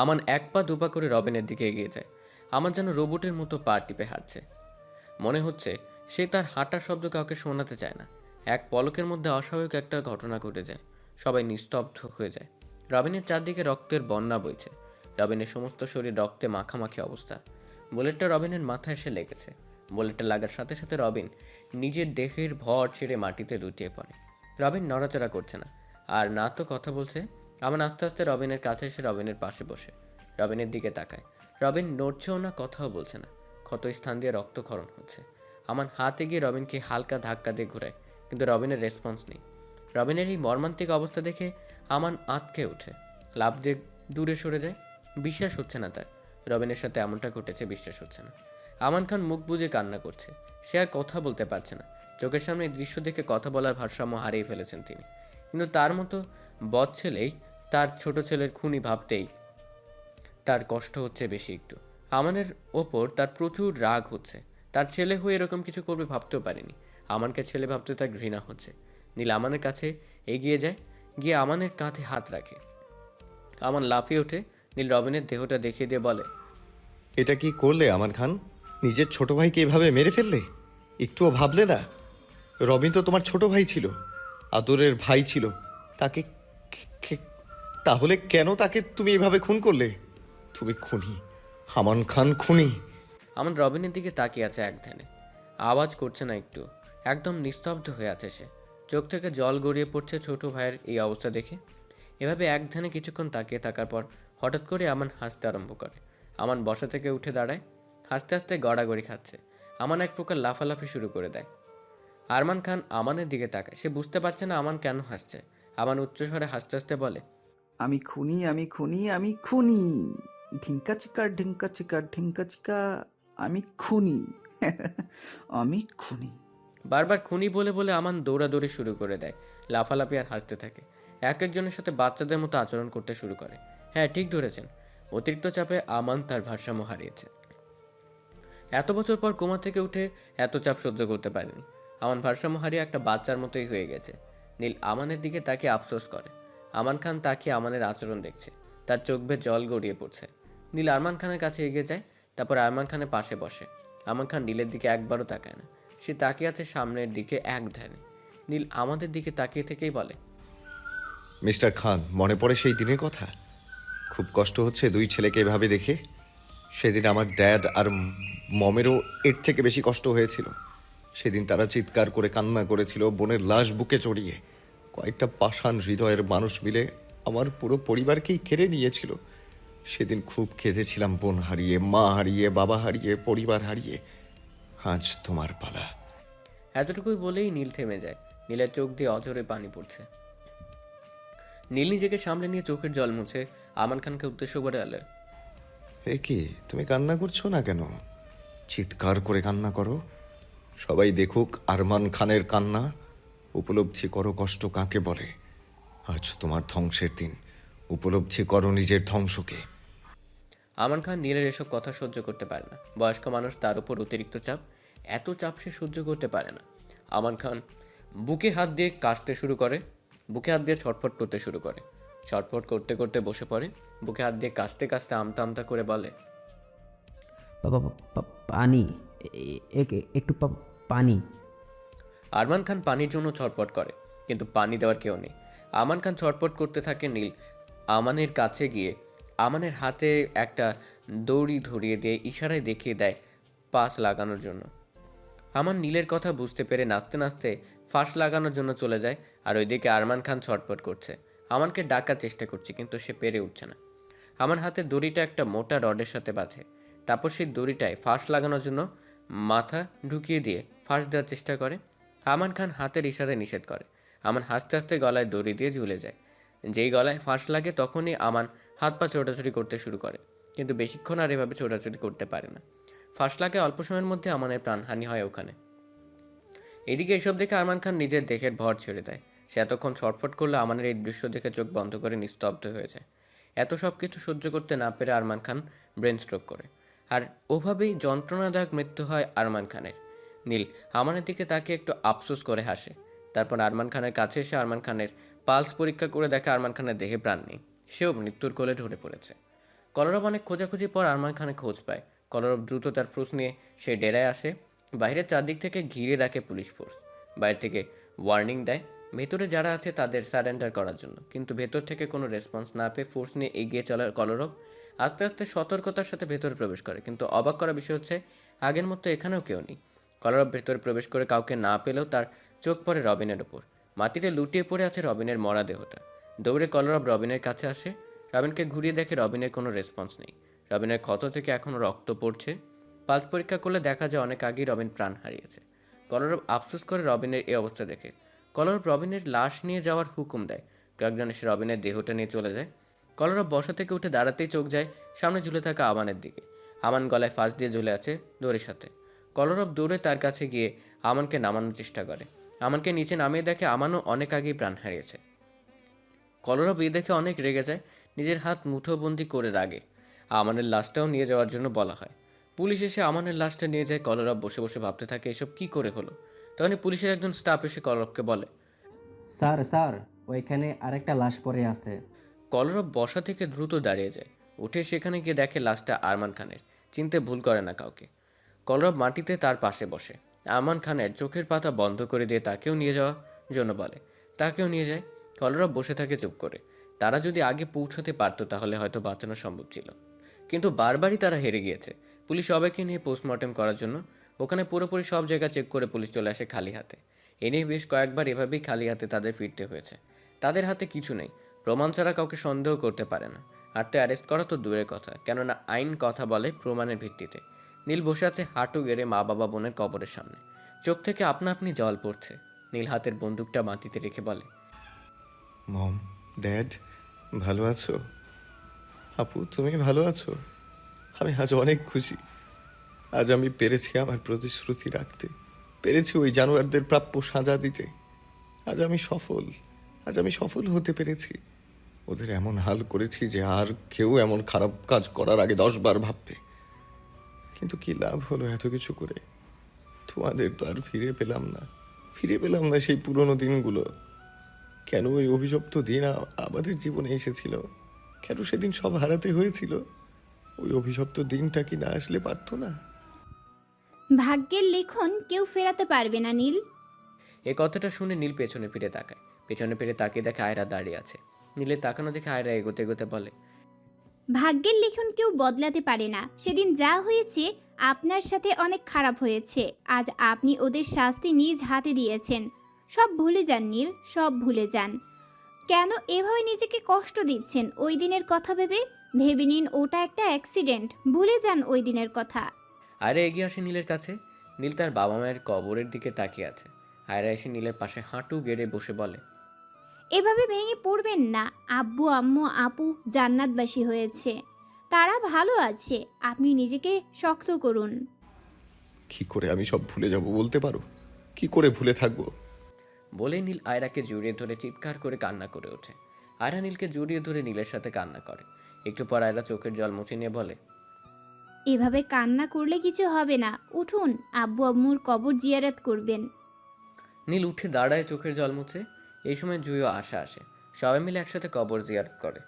আমান 1 পা 2 পা করে রবিনের দিকে এগিয়ে যায়। আমার যেন রোবটের মতো পা টিপে হাঁটছে। মনে হচ্ছে সে তার হাঁটার শব্দ কাউকে শোনাতে চায় না। এক পলকের মধ্যে অস্বাভাবিক একটা ঘটনা ঘটে যায়। সবাই নিস্তব্ধ হয়ে যায়। রবিনের চারদিকে রক্তের বন্যা বইছে। রবিনের সমস্ত শরীর রক্তে মাখামাখি অবস্থা। বুলেটটা রবিনের মাথায় এসে লেগেছে। বুলেটটা লাগার সাথে সাথে রবিন নিজের দেহের ভর ছেড়ে মাটিতে লুটিয়ে পড়ে। রবিন নড়াচড়া করছে না, আর না তো কথা বলছে। আমান আস্তে আস্তে রবিনের কাছে এসে রবিনের পাশে বসে রবিনের দিকে তাকায়। রবিন নড়ছেও না, কথাও বলছে না। ক্ষত স্থান দিয়ে রক্তক্ষরণ হচ্ছে। আমান হাতে গিয়ে রবিনকে হালকা ধাক্কা দিয়ে ঘোরায়, কিন্তু রবিনের রেসপন্স নেই। রবিনের এই মর্মান্তিক অবস্থা দেখে আমান আঁতকে ওঠে, লাফ দিয়ে দূরে সরে যায়। বিশ্বাস হচ্ছে না তার, রবিনের সাথে এমনটা ঘটেছে বিশ্বাস হচ্ছে না। আমান খান মুখ বুজে কান্না করছে। সে আর কথা বলতে পারছে না। চোখের সামনে এই দৃশ্য দেখে কথা বলার ভারসাম্য হারিয়ে ফেলেছেন তিনি। কিন্তু তার মতো বদ ছেলেই তার ছোট ছেলের খুনি ভাবতেই তার কষ্ট হচ্ছে বেশি একটু। আমানের ওপর তার প্রচুর রাগ হচ্ছে। তার ছেলে হয়ে এরকম কিছু করবে ভাবতেও পারেনি। আমানকে ছেলে ভাবতে তার ঘৃণা হচ্ছে। নীল আমানের কাছে এগিয়ে যায়, গিয়ে আমানের কাঁধে হাত রাখে। আমান লাফিয়ে ওঠে। নীল রবিনের দেহটা দেখিয়ে দিয়ে বলে, এটা কি করলে আমান খান? নিজের ছোট ভাইকে এভাবে মেরে ফেললে? একটুও ভাবলে না? রবিন তো তোমার ছোট ভাই ছিল, আদরের ভাই ছিল। তাকে তাহলে কেন তাকে তুমি এভাবে খুন করলে? তুমি খুনি, আমান খান খুনি। আমান রবিনের দিকে তাকিয়ে আছে এক ধ্যানে। আওয়াজ করছে না একটু, একদম নিস্তব্ধ হয়ে আছে সে। চোখ থেকে জল গড়িয়ে পড়ছে ছোট ভাইয়ের এই অবস্থা দেখে। এভাবে এক ধ্যানে কিছুক্ষণ তাকিয়ে থাকার পর হঠাৎ করে আমান হাসতে আরম্ভ করে। আমান বসা থেকে উঠে দাঁড়ায়, হাসতে হাসতে গড়াগড়ি খাচ্ছে। আমান এক প্রকার লাফালাফি শুরু করে দেয়। আরমান খান আমানের দিকে তাকায়। সে বুঝতে পারছে না আমান কেন হাসছে। আমান উচ্চস্বরে হাসতে হাসতে বলে, আমি খুনি, আমি খুনি, আমি খুনি। ঢিঙ্কা চিকা ঢিঙ্কা চিকা ঢিঙ্কা চিকা, আমি খুনি। আমি খুনি। বারবার খুনি বলে বলে আমান দৌড়াদৌড়ি শুরু করে দেয়, লাফালাফি আর হাসতে থাকে। এক একজনের সাথে বাচ্চাদের মতো আচরণ করতে শুরু করে। হ্যাঁ, ঠিক ধরেছেন, অতিরিক্ত চাপে আমান তার ভারসাম্য হারিয়েছে। এত বছর পর কোমা থেকে উঠে এত চাপ সহ্য করতে পারেনি। আমান ভারসাম্য হারিয়ে একটা বাচ্চার মতোই হয়ে গেছে। নীল আমানের দিকে তাকিয়ে আফসোস করে। আমান খান তাকিয়ে আমানের আচরণ দেখছে, তার চোখ বেয়ে জল গড়িয়ে পড়ছে। নীল আরমান খানের কাছে এগিয়ে যায়, তারপর আরমান খানের পাশে বসে। আমান খান নীলের দিকে একবারও তাকায় না, সে তাকিয়ে আছে সামনের দিকে এক ধ্যানে। নীল আমাদের দিকে তাকিয়ে থেকেই বলে, মিস্টার খান, মনে পড়ে সেই দিনের কথা? খুব কষ্ট হচ্ছে দুই ছেলেকে এভাবে দেখে। সেদিন আমার ড্যাড আর মমেরও এর থেকে বেশি কষ্ট হয়েছিল। সেদিন তারা চিৎকার করে কান্না করেছিল, বোনের লাশ বুকে চড়িয়ে। কয়েকটা পাষাণ হৃদয়ের মানুষ মিলে আমার পুরো পরিবারকেই কেড়ে নিয়েছিল। সেদিন খুব কেঁদেছিলাম, বোন হারিয়ে, মা হারিয়ে, বাবা হারিয়ে, পরিবার হারিয়ে। আজ তোমার পালা। এতটুকুই বলেই নীল থেমে যায়। নীলের চোখ দিয়ে অঝরে পানি পড়ছে। নীল নিজেকে সামলে নিয়ে চোখের জল মুছে আমান খানকে উদ্দেশ্য করে এলে, এ কি, তুমি কান্না করছো না কেন? চিৎকার করে কান্না করো, সবাই দেখুক আরমান খানের কান্না। উপলব্ধি করো কষ্ট কাকে বলে। আজ তোমার ধ্বংসের দিন, উপলব্ধি করো নিজের ধ্বংসকে। আমান খান নীলের এসব কথা সহ্য করতে পারে না। বয়স্ক মানুষ, তার উপর অতিরিক্ত চাপ, এত চাপ সে সহ্য করতে পারে না। আমান খান বুকে হাত দিয়ে কাশতে শুরু করে, বুকে হাত দিয়ে ছটফট করতে শুরু করে। ছটফট করতে করতে বসে পড়ে, বুকে হাত দিয়ে কাশতে কাশতে আমতা আমতা করে বলে, পানি, একটু পানি। আরমান খান পানির জন্য ছটফট করে, কিন্তু পানি দেওয়ার কেউ নেই। আমান খান ছটফট করতে থাকে। নীল আমানের কাছে গিয়ে আমানের হাতে একটা দড়ি ধরিয়ে দিয়ে ইশারায় দেখিয়ে দেয় পাশ লাগানোর জন্য। আমান নীলের কথা বুঝতে পেরে নাচতে নাচতে ফাঁস লাগানোর জন্য চলে যায়। আর ওইদিকে আরমান খান ছটফট করছে, আমানকে ডাকার চেষ্টা করছে, কিন্তু সে পেরে উঠছে না। আমার হাতে দড়িটা একটা মোটা রডের সাথে বাঁধে, তারপর সেই দড়িটায় ফাঁস লাগানোর জন্য মাথা ঢুকিয়ে দিয়ে ফাঁস দেওয়ার চেষ্টা করে। আমান খান হাতের ইশারায় নিষেধ করে। আমান হাসতে হাসতে গলায় দড়ি দিয়ে ঝুলে যায়। যেই গলায় ফাঁস লাগে তখনই আমান হাত পা ছোটাছুটি করতে শুরু করে, কিন্তু বেশিক্ষণ আর এভাবে ছোটাছুটি করতে পারে না। ফাঁস লাগে অল্প সময়ের মধ্যে আমানের প্রাণহানি হয় ওখানে। এদিকে এসব দেখে আরমান খান নিজের দেহের ভর ছেড়ে দেয়। সে এতক্ষণ ছটফট করলে আমানের এই দৃশ্য দেখে চোখ বন্ধ করে নিস্তব্ধ হয়ে যায়। এত সব কিছু সহ্য করতে না পেরে আরমান খান ব্রেন স্ট্রোক করে, আর ওভাবেই যন্ত্রণাদায়ক মৃত্যু হয় আরমান খানের। নীল আমানের দিকে তাকিয়ে একটু আফসোস করে হাসে। তারপর আরমান খানের কাছে এসে আরমান খানের পালস পরীক্ষা করে দেখে আরমান খানের দেহে প্রাণ নেই, সেও মৃত্যুর কোলে ঢলে পড়েছে। কলরব অনেক খোঁজাখুঁজি পর আরমান খানের খোঁজ পায়। কলরব দ্রুত তার ফোর্স নিয়ে সে ডেরায় আসে। বাইরের চারদিক থেকে ঘিরে রাখে পুলিশ ফোর্স। বাইরে থেকে ওয়ার্নিং দেয় ভেতরে যারা আছে তাদের সারেন্ডার করার জন্য, কিন্তু ভেতর থেকে কোনো রেসপন্স না পেয়ে ফোর্স নিয়ে এগিয়ে চলার কলরব আস্তে আস্তে সতর্কতার সাথে ভেতরে প্রবেশ করে। কিন্তু অবাক করা বিষয় হচ্ছে আগের মতো এখানেও কেউ নেই। কলরব ভেতরে প্রবেশ করে কাউকে না পেলেও তার চোখ পড়ে রবিনের ওপর। মাটিতে লুটিয়ে পড়ে আছে রবিনের মরা দেহটা। দৌড়ে কলরব রবিনের কাছে আসে। রবিনকে ঘুরিয়ে দেখে রবিনের কোনো রেসপন্স নেই। রবিনের ক্ষত থেকে এখনও রক্ত পড়ছে। পালস পরীক্ষা করলে দেখা যায় অনেক আগেই রবিন প্রাণ হারিয়েছে। কলরব আফসোস করে রবিনের এই অবস্থা দেখে। কলরব রবিনের লাশ নিয়ে যাওয়ার হুকুম দেয়। কয়েকজন এসে রবিনের দেহটা নিয়ে চলে যায়। কলরব বসা থেকে উঠে দাঁড়াতেই চোখ যায় সামনে ঝুলে থাকা আমানের দিকে। আমান গলায় ফাঁস দিয়ে ঝুলে আছে দড়ির সাথে। কলরব দৌড়ে তার কাছে গিয়ে আমানকে নামানোর চেষ্টা করে। আমানকে নিচে নামিয়ে দেখে আমানও অনেক আগেই প্রাণ হারিয়েছে। কলরব এই দেখে অনেক রেগে যায়, নিজের হাত মুঠোবন্দি করে রাগে। আমানের লাশটাও নিয়ে যাওয়ার জন্য বলা হয়। পুলিশ এসে আমানের লাশটা নিয়ে যায়। কলরব বসে বসে ভাবতে থাকে এসব কি করে হলো। তখনই পুলিশের একজন স্টাফ এসে কলরবকে বলে, স্যার ওইখানে আরেকটা লাশ পড়ে আছে। কলরব বসা থেকে দ্রুত দাঁড়িয়ে যায়। উঠে সেখানে গিয়ে দেখে লাশটা আরমান খানের। চিনতে ভুল করে না কাউকে। কলরব মাটিতে তার পাশে বসে। আরমান খানের চোখের পাতা বন্ধ করে দিয়ে তাকেও নিয়ে যাওয়ার জন্য বলে। তাকেও নিয়ে যায়। কলরব বসে থাকে চুপ করে। তারা যদি আগে পৌঁছতে পারতো তাহলে হয়তো বাঁচানো সম্ভব ছিল, কিন্তু বারবারই তারা হেরে গিয়েছে। পুলিশ সবাইকে নিয়ে পোস্টমর্টেম করার জন্য ওখানে পুরোপুরি সব জায়গা চেক করে পুলিশ চলে আসে খালি হাতে। এ নিয়ে বেশ কয়েকবার এভাবেই খালি হাতে তাদের ফিরতে হয়েছে। তাদের হাতে কিছু নেই, প্রমাণ ছাড়া কাউকে সন্দেহ করতে পারে না। আর তো অ্যারেস্ট করা তো দূরের কথা, কেননা আইন কথা বলে প্রমাণের ভিত্তিতে। নীল বসে আছে হাঁটু গেড়ে মা বাবা বোনের কবরের সামনে, চোখ থেকে আপনা আপনি জল পড়ছে। নীল হাতের বন্দুকটা মাটিতে রেখে বলে, মম, ড্যাড, ভালো আছো? আপু, তুমি ভালো আছো? আমি আজ অনেক খুশি। আজ আমি পেরেছি আমার প্রতিশ্রুতি রাখতে, পেরেছি ওই জানোয়ারদের প্রাপ্য সাজা দিতে। আজ আমি সফল হতে পেরেছি। ওদের এমন হাল করেছি যে আর কেউ এমন খারাপ কাজ করার আগে 10 বার ভাববে। কিন্তু কি লাভ হলো এত কিছু করে? তোমাদের তো আর ফিরে পেলাম না সেই পুরনো দিনগুলো। কেন ওই অভিশপ্ত দিন আমাদের জীবনে এসেছিল? কেন সেদিন সব হারাতে হয়েছিল? ওই অভিশপ্ত দিনটা কি না আসলে পারতো না? ভাগ্যের লিখন কেউ ফেরাতে পারবে না নীল। এই কথাটা শুনে নীল পেছনে ফিরে তাকায়। পেছনে ফিরে তাকিয়ে দেখে আয়রা দাঁড়িয়ে আছে। নীলের তাকানো দেখে আয়রা এগোতে এগোতে বলে, ভাগ্যের লিখন কেউ বদলাতে পারে না। সেদিন যা হয়েছে আপনার সাথে অনেক খারাপ হয়েছে। আজ আপনি ওদের শাস্তি নিজ হাতে দিয়েছেন। সব ভুলে যান নীল, সব ভুলে যান। কেন এভাবে নিজেকে কষ্ট দিচ্ছেন ওই দিনের কথা ভেবে? ভেবে নিন ওটা একটা অ্যাক্সিডেন্ট। ভুলে যান ওই দিনের কথা। আয়রা এগিয়ে আসে নীলের কাছে। নীল তার বাবা মায়ের কবরের দিকে তাকিয়ে আছে। আয়রা এসে নীলের পাশে হাঁটু গেড়ে বসে বলে, এভাবে ভেঙে পড়বেন না। আব্বু আম্মু আপু জান্নাতবাসী হয়েছে, তারা ভালো আছে। আপনি নিজেকে শক্ত করুন। কি করে আমি সব ভুলে যাব বলতে পারো? কি করে ভুলে থাকবো? বলে নীল আয়রাকে জড়িয়ে ধরে চিৎকার করে কান্না করে ওঠে। আয়রা নীলকে জড়িয়ে ধরে নীলের সাথে কান্না করে। একটু পর আয়রা চোখের জল মুছে নিয়ে বলে, এভাবে কান্না করলে কিছু হবে না। উঠুন, আব্বু আম্মুর কবর জিয়ারত করবেন। নীল উঠে দাঁড়ায় চোখের জল মুছে। এই সময় জুইও আশা আসে। সবাই মিলে একসাথে কবর জিয়ারত করে।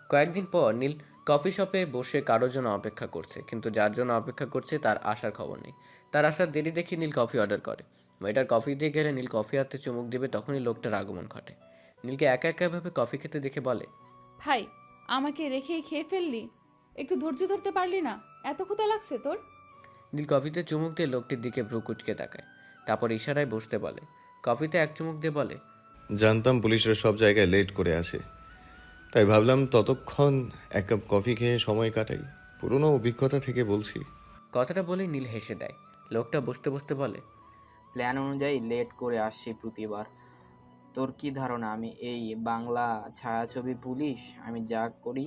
কয়েকদিন পর নীল কফি শপে বসে কারোর জন্য অপেক্ষা করছে, কিন্তু যার জন্য অপেক্ষা করছে তার আসার খবর নেই। তার আসার দেরি দেখে নীল কফি অর্ডার করে। ওয়েটার কফি দিয়ে গেলে নীল কফি হাতে চুমুক দেবে, তখনই লোকটার আগমন ঘটে। নীলকে একা একাভাবে কফি খেতে দেখে বলে, ভাই, আমাকে রেখেই খেয়ে ফেললি? একটু ধৈর্য ধরতে পারলি না? এত ক্ষুধা লাগছে তোর? নীল কফিতে চুমুক দিয়ে লোকটির দিকে ভ্রু কুচকে তাকায়। তারপর ইশারায় বসতে বলে। কফিতে এক চুমুক দিয়ে বলে, জানতাম পুলিশরা সব জায়গায় লেট করে আসে, তাই ভাবলাম ততক্ষণ এক কাপ কফি খেয়ে সময় কাটাই। পুরনো অভিজ্ঞতা থেকে বলছি। কথাটা বলেই নীল হেসে দেয়। লোকটা বসতে বসতে বলে, প্ল্যান অনুযায়ী লেট করে আসছি প্রতিবার। তোর কি ধারণা আমি এই বাংলা ছায়াছবি পুলিশ? আমি যা করি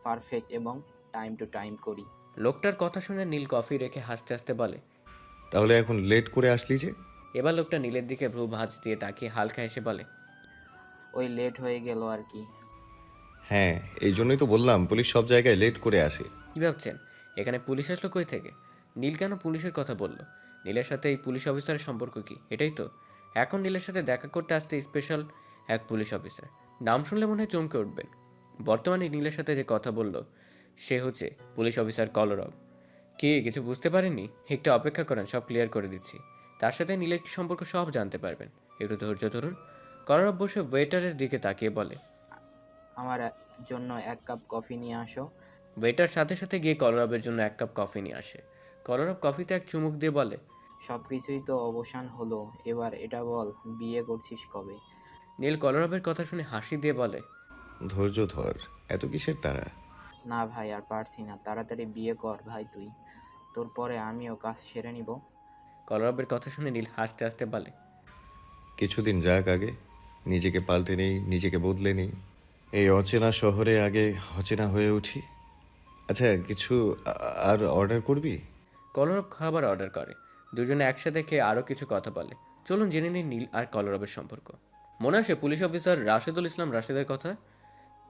পারফেক্ট এবং টাইম টু টাইম করি। লোকটার কথা শুনে নীল কফি রেখে হাসতে হাসতে বলে, তাহলে এখন লেট করে আসলি যে? এবার লোকটা নীলের দিকে ভ্রু ভাঁজ দিয়ে তাকিয়ে হালকা হেসে বলে, ওই লেট হয়ে গেল আর কি। হ্যাঁ, এই জন্যই তো বললাম পুলিশ সব জায়গায় লেট করে আসে। কী ভাবছেন এখানে পুলিশ আসলো কই থেকে? নীল কেন পুলিশের কথা বলল? নীলের সাথে এই পুলিশ অফিসারের সম্পর্ক কি? এটাই তো। এখন নীলের সাথে দেখা করতে আসতে স্পেশাল এক পুলিশ অফিসার। নাম শুনলে মনে হয় চমকে উঠবেন। বর্তমানে নীলের সাথে যে কথা বলল সে হচ্ছে পুলিশ অফিসার কলরব। কি কিছু বুঝতে পারেননি? একটু অপেক্ষা করেন, সব ক্লিয়ার করে দিচ্ছি। তার সাথে নীলের কি সম্পর্ক সব জানতে পারবেন। একটু ধৈর্য ধরুন। কলরব বসে ওয়েটারের দিকে তাকিয়ে বলে, আমার জন্য এক কাপ কফি নিয়ে আসো। ওয়েটার সাথে সাথে গিয়ে কলরবের জন্য এক কাপ কফি নিয়ে আসে। কলরব কফিতে এক চুমুক দিয়ে বলে, সব কিছুই তো অবসান হলো, এবার এটা বল, বিয়ে করছিস কবে? নীল কলরবের কথা শুনে হাসি দিয়ে বলে, ধৈর্য ধর, এত কিসের তারা? না ভাই, আর পারছি না, তাড়াতাড়ি বিয়ে কর ভাই তুই, তোর পরে আমিও কাজ সেরে নিব। কলরবের কথা শুনে নীল হাসতে হাসতে বলে, কিছুদিন যাক আগে, নিজেকে পাল্টে নেই, নিজেকে বদলে নেই। এই অচেনা শহরে আগে অচেনা হয়ে উঠি। আচ্ছা, কিছু আর অর্ডার করবি? কলরব খাবার অর্ডার করে। দুজনে একসাথে খেয়ে আরও কিছু কথা বলে। চলুন জেনে নিই নীল আর কলরবের সম্পর্ক। মনে আসে পুলিশ অফিসার রাশেদুল ইসলাম রাশেদের কথা।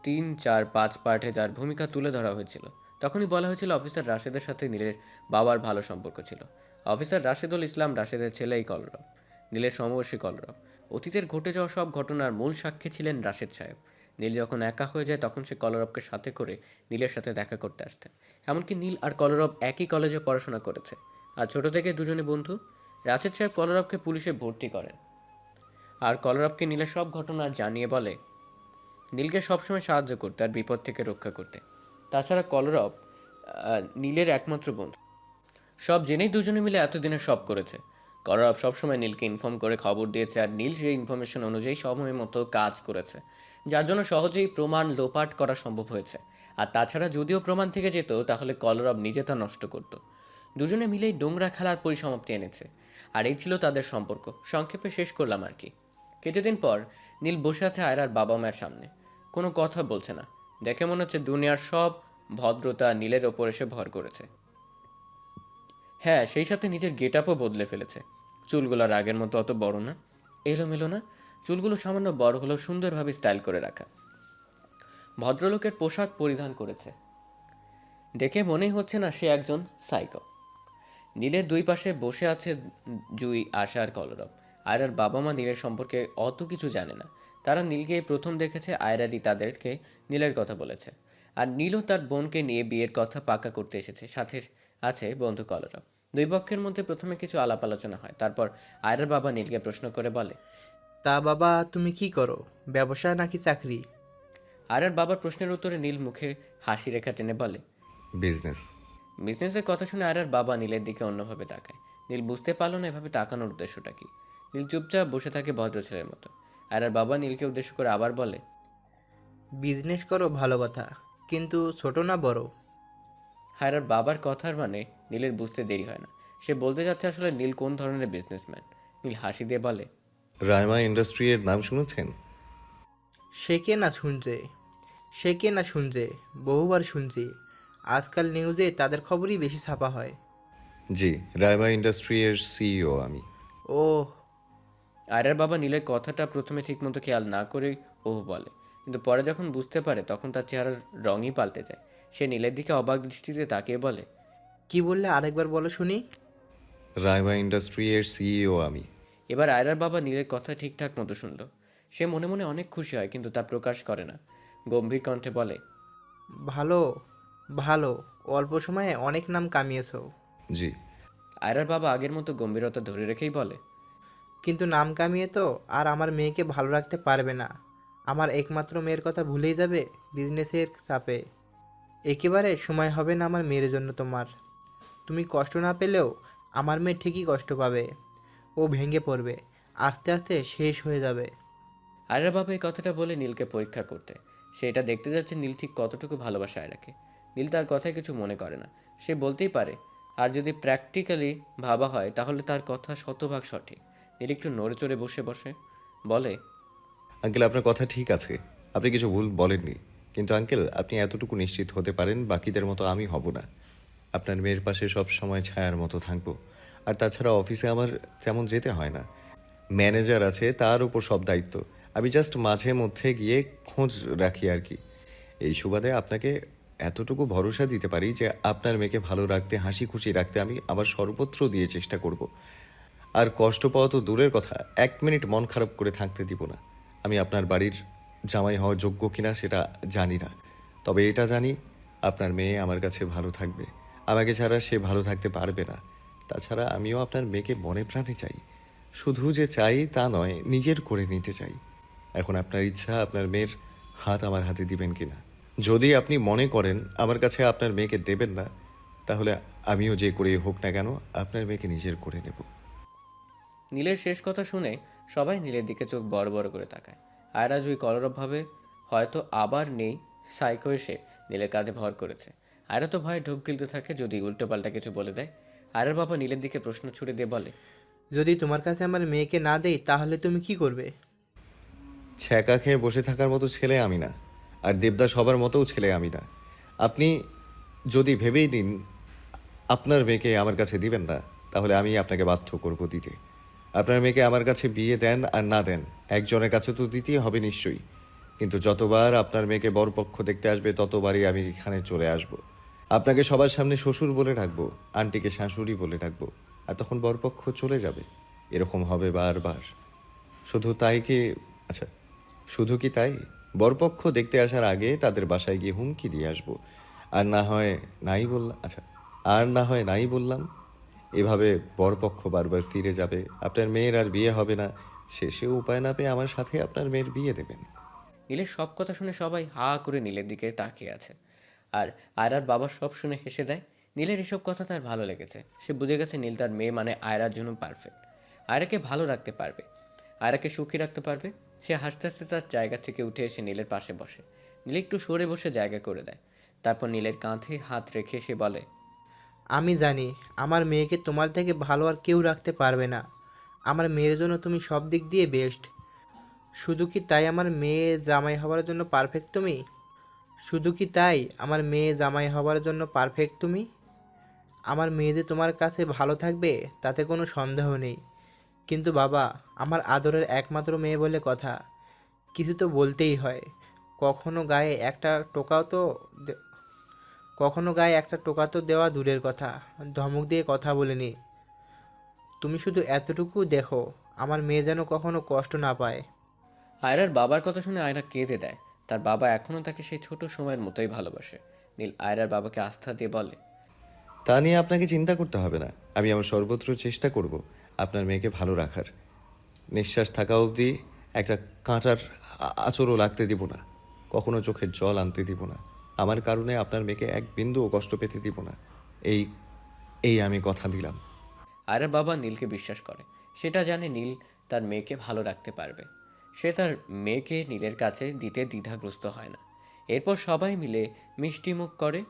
3, 4, 5 পার্টে যার ভূমিকা তুলে ধরা হয়েছিল। তখনই বলা হয়েছিল অফিসার রাশেদের সাথে নীলের বাবার ভালো সম্পর্ক ছিল। অফিসার রাশেদুল ইসলাম রাশেদের ছেলেই কলরব, নীলের সমবয়সী কলরব। অতীতের ঘটে যাওয়া সব ঘটনার মূল সাক্ষী ছিলেন রাশেদ সাহেব। নীল যখন একা হয়ে যায় তখন সে কলরবকে সাথে করে নীলের সাথে দেখা করতে আসতেন। এমনকি নীল আর কলরব একই কলেজে পড়াশোনা করেছে আর ছোট থেকে দুজনে বন্ধু। রাশেদ সাহেব কলরবকে পুলিশে ভর্তি করেন আর কলরবকে নীলের সব ঘটনা জানিয়ে বলে নীলকে সবসময় সাহায্য করতে আর বিপদ থেকে রক্ষা করতে। তাছাড়া কলরব নীলের একমাত্র বন্ধু। সব জেনেই দুজনে মিলে এতদিনে সব করেছে। কলরব সবসময় নীলকে ইনফর্ম করে খবর দিয়েছে আর নীল সেই ইনফরমেশন অনুযায়ী সময় মতো কাজ করেছে, যার জন্য সহজেই প্রমাণ লোপাট করা সম্ভব হয়েছে। আর তাছাড়া যদিও প্রমাণ থেকে যেত তাহলে কলরব নিজে তা নষ্ট করত। দুজনে মিলেই ডোংরা খেলার পরিসমাপ্তি এনেছে। আর এই ছিল তাদের সম্পর্ক। সংক্ষেপে শেষ করলাম আর কি। কিছুদিন পর নীল বসে আছে আয়রার বাবা মায়ের সামনে, কোনো কথা বলছে না। দেখে মনে হচ্ছে দুনিয়ার সব ভদ্রতা নীলের ওপর এসে ভর করেছে। হ্যাঁ, সেই সাথে নিজের গেট আপও বদলে ফেলেছে। চুলগুলো আর আগের মতো অত বড় না, এলোমেলো না, চুলগুলো সামান্য বড় হলেও সুন্দরভাবে স্টাইল করে রাখা। ভদ্রলোকের পোশাক পরিধান করেছে, দেখে মনেই হচ্ছে না সে একজন সাইকো। নীলের দুই পাশে বসে আছে জুই, আশা আর কলরব। আয়রার বাবা মা নীলের সম্পর্কে অত কিছু জানে না। তারা নীলকে প্রথম দেখেছে, আয়রারই তাদেরকে নীলের কথা বলেছে। আর নীলও তার বোনকে নিয়ে বিয়ের কথা পাকা করতে এসেছে, সাথে আছে বন্ধু কলরব। দুই পক্ষের মধ্যে প্রথমে কিছু আলাপ আলোচনা হয়, তারপর আয়রার বাবা নীলকে প্রশ্ন করে বলে, তা বাবা তুমি কি করো, ব্যবসা নাকি চাকরি? আয়রার বাবার প্রশ্নের উত্তরে নীল মুখে হাসি রেখা টেনে বলে, বিজনেস। বিজনেসের কথা শুনে আয়রার বাবা নীলের দিকে অন্যভাবে তাকায়। নীল বুঝতে পারল না এভাবে তাকানোর উদ্দেশ্যটা কি। নীল চুপচাপ বসে থাকে ভদ্র ছেলের মতো। আয়রার বাবা নীলকে উদ্দেশ্য করে আবার বলে, বিজনেস করো ভালো কথা, কিন্তু ছোট না বড়? আয়রার বাবার কথার মানে নীলের বুঝতে দেরি হয় না। সে বলতে যাচ্ছে আসলে নীল কোন ধরনের বিজনেসম্যান। নীল হাসি দিয়ে বলে, রায়মা ইন্ডাস্ট্রি এর নাম শুনেছেন? সে কে না শুনছে, বহুবার শুনছি। আজকাল নিউজে তাদের খবরই বেশি ছাপা হয়। জি, রায়মা ইন্ডাস্ট্রি এর সিইও আমি। ও, আয়রার বাবা নীলের কথাটা প্রথমে ঠিকমতো খেয়াল না করেই ওহ বলে, কিন্তু পরে যখন বুঝতে পারে তখন তার চেহারার রঙই পাল্টে যায়। সে নীলের দিকে অবাক দৃষ্টিতে তাকিয়ে বলে, কি বললে আরেকবার বলো শুনি। রায়মা ইন্ডাস্ট্রি এর সিইও আমি। এবার আয়রার বাবা নীলের কথা ঠিকঠাক মতো শুনল। সে মনে মনে অনেক খুশি হয়, কিন্তু তা প্রকাশ করে না। গম্ভীর কণ্ঠে বলে, ভালো ভালো, অল্প সময়ে অনেক নাম কামিয়েছো। জি। আয়রার বাবা আগের মতো গম্ভীরতা ধরে রেখেই বলে, কিন্তু নাম কামিয়ে তো আর আমার মেয়েকে ভালো রাখতে পারবে না। আমার একমাত্র মেয়ের কথা ভুলেই যাবে বিজনেসের চাপে। একেবারে সময় হবে না আমার মেয়ের জন্য তোমার। তুমি কষ্ট না পেলেও আমার মেয়ে ঠিকই কষ্ট পাবে। ও ভেঙে পড়বে, আস্তে আস্তে শেষ হয়ে যাবে। আয়রার বাবা এই কথাটা বলে নীলকে পরীক্ষা করতে। সে এটা দেখতে যাচ্ছে নীল ঠিক কতটুকু ভালোবাসা আয়রাকে। নীল তার কথায় কিছু মনে করে না, সে বলতেই পারে। আর যদি প্র্যাকটিক্যালি ভাবা হয় তাহলে তার কথা শতভাগ সঠিক। নীল একটু নড়ে চড়ে বসে বসে বলে, আঙ্কেল, আপনার কথা ঠিক আছে, আপনি কিছু ভুল বলেননি। কিন্তু আঙ্কেল, আপনি এতটুকু নিশ্চিত হতে পারেন বাকিদের মতো আমি হব না। আপনার মেয়ের পাশে সব সময় ছায়ার মতো থাকবো। আর তাছাড়া অফিসে আমার তেমন যেতে হয় না, ম্যানেজার আছে, তার উপর সব দায়িত্ব। আমি জাস্ট মাঝে মধ্যে গিয়ে খোঁজ রাখি আর কি। এই সুবাদে আপনাকে এতটুকু ভরসা দিতে পারি যে আপনার মেয়েকে ভালো রাখতে, হাসি খুশি রাখতে আমি আমার সর্বত্র দিয়ে চেষ্টা করব। আর কষ্ট পাওয়া তো দূরের কথা, 1 মিনিট মন খারাপ করে থাকতে দিব না। আমি আপনার বাড়ির জামাই হওয়ার যোগ্য কিনা সেটা জানি না, তবে এটা জানি আপনার মেয়ে আমার কাছে ভালো থাকবে। আমাকে ছাড়া সে ভালো থাকতে পারবে না। তাছাড়া আমিও আপনার মেয়েকে মনে প্রাণে চাই। শুধু যে চাই তা নয়, নিজের করে নিতে চাই। এখন আপনার ইচ্ছা আপনার মেয়ের হাত আমার হাতে দিবেন কিনা। যদি আপনি মনে করেন আমার কাছে আপনার মেয়েকে দেবেন না, তাহলে আমিও যে করে হোক না কেন আপনার মেয়েকে নিজের করে নেব। নীলের শেষ কথা শুনে সবাই নীলের দিকে চোখ বড় বড় করে তাকায়। আয়রা জুই কলরবভাবে হয়তো আবার নেই, সাইকো এসে নীলের কাঁধে ভর করেছে। আয়রা তো ভয়ে ঢোক গিলতে থাকে যদি উল্টোপাল্টা কিছু বলে দেয়। আয়রার বাবা নীলের দিকে প্রশ্ন ছুড়ে দিয়ে বলে, যদি তোমার কাছে আমার মেয়েকে না দেই তাহলে তুমি কি করবে? ছ্যাঁকা খেয়ে বসে থাকার মতো ছেলে আমি না, আর দেবদাস সবার মতোও ছেলে আমি না। আপনি যদি ভেবেই নিন আপনার মেয়েকে আমার কাছে দিবেন না, তাহলে আমি আপনাকে বাধ্য করব দিতে। আপনার মেয়েকে আমার কাছে বিয়ে দেন আর না দেন, একজনের কাছে তো দিতেই হবে নিশ্চয়ই। কিন্তু যতবার আপনার মেয়েকে বরপক্ষ দেখতে আসবে ততবারই আমি এখানে চলে আসব। আপনাকে সবার সামনে শ্বশুর বলে ডাকবো, আন্টিকে শাশুড়ি বলে ডাকবো, আর তখন বরপক্ষ চলে যাবে। এরকম হবে বারবার। শুধু তাই কি আচ্ছা শুধু কি তাই, বরপক্ষ দেখতে আসার আগে তাদের বাসায় গিয়ে হুমকি দিয়ে আসবো। আর না হয় নাই বললাম। এভাবে বরপক্ষ বারবার ফিরে যাবে, আপনার মেয়ের আর বিয়ে হবে না। শেষে উপায় না পেয়ে আমার সাথে আপনার মেয়ের বিয়ে দেবেন। নীলের সব কথা শুনে সবাই হা করে নীলের দিকে তাকিয়ে আছে। আর আয়রার বাবা সব শুনে হেসে দেয়। নীলের এসব কথা তার ভালো লেগেছে। সে বুঝে গেছে নীল তার মেয়ে মানে আয়রার জন্য পারফেক্ট। আয়রাকে ভালো রাখতে পারবে, আয়রাকে সুখী রাখতে পারবে। সে হাসতে হাসতে তার জায়গা থেকে উঠে এসে নীলের পাশে বসে। নীল একটু সরে বসে জায়গা করে দেয়। তারপর নীলের কাঁধে হাত রেখে সে বলে, আমি জানি আমার মেয়েকে তোমার থেকে ভালো আর কেউ রাখতে পারবে না। আমার মেয়ের জন্য তুমি সব দিক দিয়ে বেস্ট। শুধু কি তাই আমার মেয়ে জামাই হওয়ার জন্য পারফেক্ট তুমি? শুধু কি তাই আমার মেয়ে জামাই হওয়ার জন্য পারফেক্ট তুমি? আমার মেয়ে যে তোমার কাছে ভালো থাকবে তাতে কোনো সন্দেহ নেই। কিন্তু বাবা, আমার আদরের একমাত্র মেয়ে বলে কথা, কিছু তো বলতেই হয়। কখনো গায়ে একটা টোকাও তো দে- কখনো গায়ে একটা টোকা তো দেওয়া দূরের কথা, ধমক দিয়ে কথা বলিনি। তুমি শুধু এতটুকু দেখো আমার মেয়ে যেন কখনো কষ্ট না পায়। আয়রার বাবার কথা শুনে আয়রা কেঁদে দেয়। তার বাবা এখনও তাকে সেই ছোট সময়ের মতোই ভালোবাসে। নীল আয়রার বাবাকে আস্থা দিয়ে বলে, তা নিয়ে আপনাকে চিন্তা করতে হবে না। আমি আমার সর্বত্র চেষ্টা করব আপনার মেয়েকে ভালো রাখার। নিঃশ্বাস থাকা অবধি একটা কাঁটার আঁচড়ও লাগতে দিব না। কখনো চোখের জল আনতে দিব না। আমার কারণে আপনার মেয়েকে এক বিন্দুও কষ্ট পেতে দিব না। এই এই আমি কথা দিলাম। আয়রার বাবা নীলকে বিশ্বাস করে। সেটা জানে নীল তার মেয়েকে ভালো রাখতে পারবে। সে তার মেয়েকে নীলের কাছে দিতে দ্বিধাগ্রস্ত হয় না। এরপর সবাই মিলে মিষ্টি মুখ করে।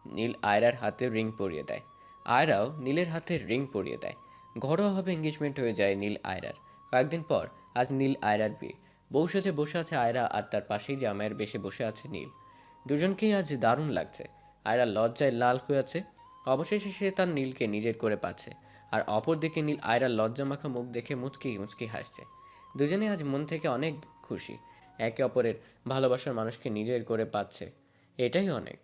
নীল আয়রার হাতে রিং পরিয়ে দেয়। আয়রাও নীলের হাতে রিং পরিয়ে দেয়। ঘরোয়াভাবে এঙ্গেজমেন্ট হয়ে যায় নীল আয়রার। কয়েকদিন পর আজ নীল আয়রার বিয়ে। বউ সাজে বসে আছে আয়রা, আর তার পাশেই জামাইয়ের বেশে বসে আছে নীল। দুজনকেই আজ দারুণ লাগছে। আয়রা লজ্জায় লাল হয়ে আছে। অবশেষে সে তার নীলকে নিজের করে পাচ্ছে। আর অপরদিকে নীল আয়রার লজ্জামাখা মুখ দেখে মুচকি মুচকি হাসছে। দুজনে আজ মন থেকে অনেক খুশি। একে অপরের ভালোবাসার মানুষকে নিজের করে পাচ্ছে, এটাই অনেক।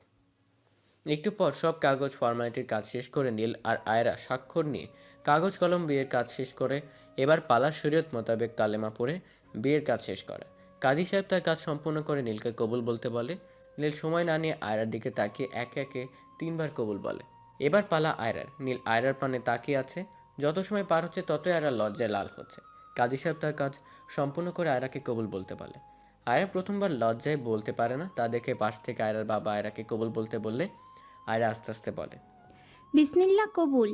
একটু পর সব কাগজ ফরম্যালিটির কাজ শেষ করে নীল আর আয়রা স্বাক্ষর নিয়ে কাগজ কলম বিয়ের কাজ শেষ করে এবার পালা শরীয়ত মোতাবেক কালেমা পড়ে বিয়ের কাজ শেষ করে। কাজী সাহেব তার কাজ সম্পূর্ণ করে নীলকে কবুল বলতে বলে। নীল সময় না নিয়ে আয়রার দিকে তাকিয়ে একে একে 3বার কবুল বলে। এবার পালা আয়রার। নীল আয়রার পানে তাকিয়ে আছে। যত সময় পার হচ্ছে ততই আয়রা লজ্জায় লাল হচ্ছে। কাজী সাহেব তার কাজ সম্পূর্ণ করে আয়রাকে কবুল বলতে বলে। আয়রা প্রথমবার লজ্জায় বলতে পারে না, তা দেখে পাশ থেকে আয়রার বাবা আয়রাকে কবুল বলতে বললে আয়রা আস্তে আস্তে বলে, বিসমিল্লাহ কবুল।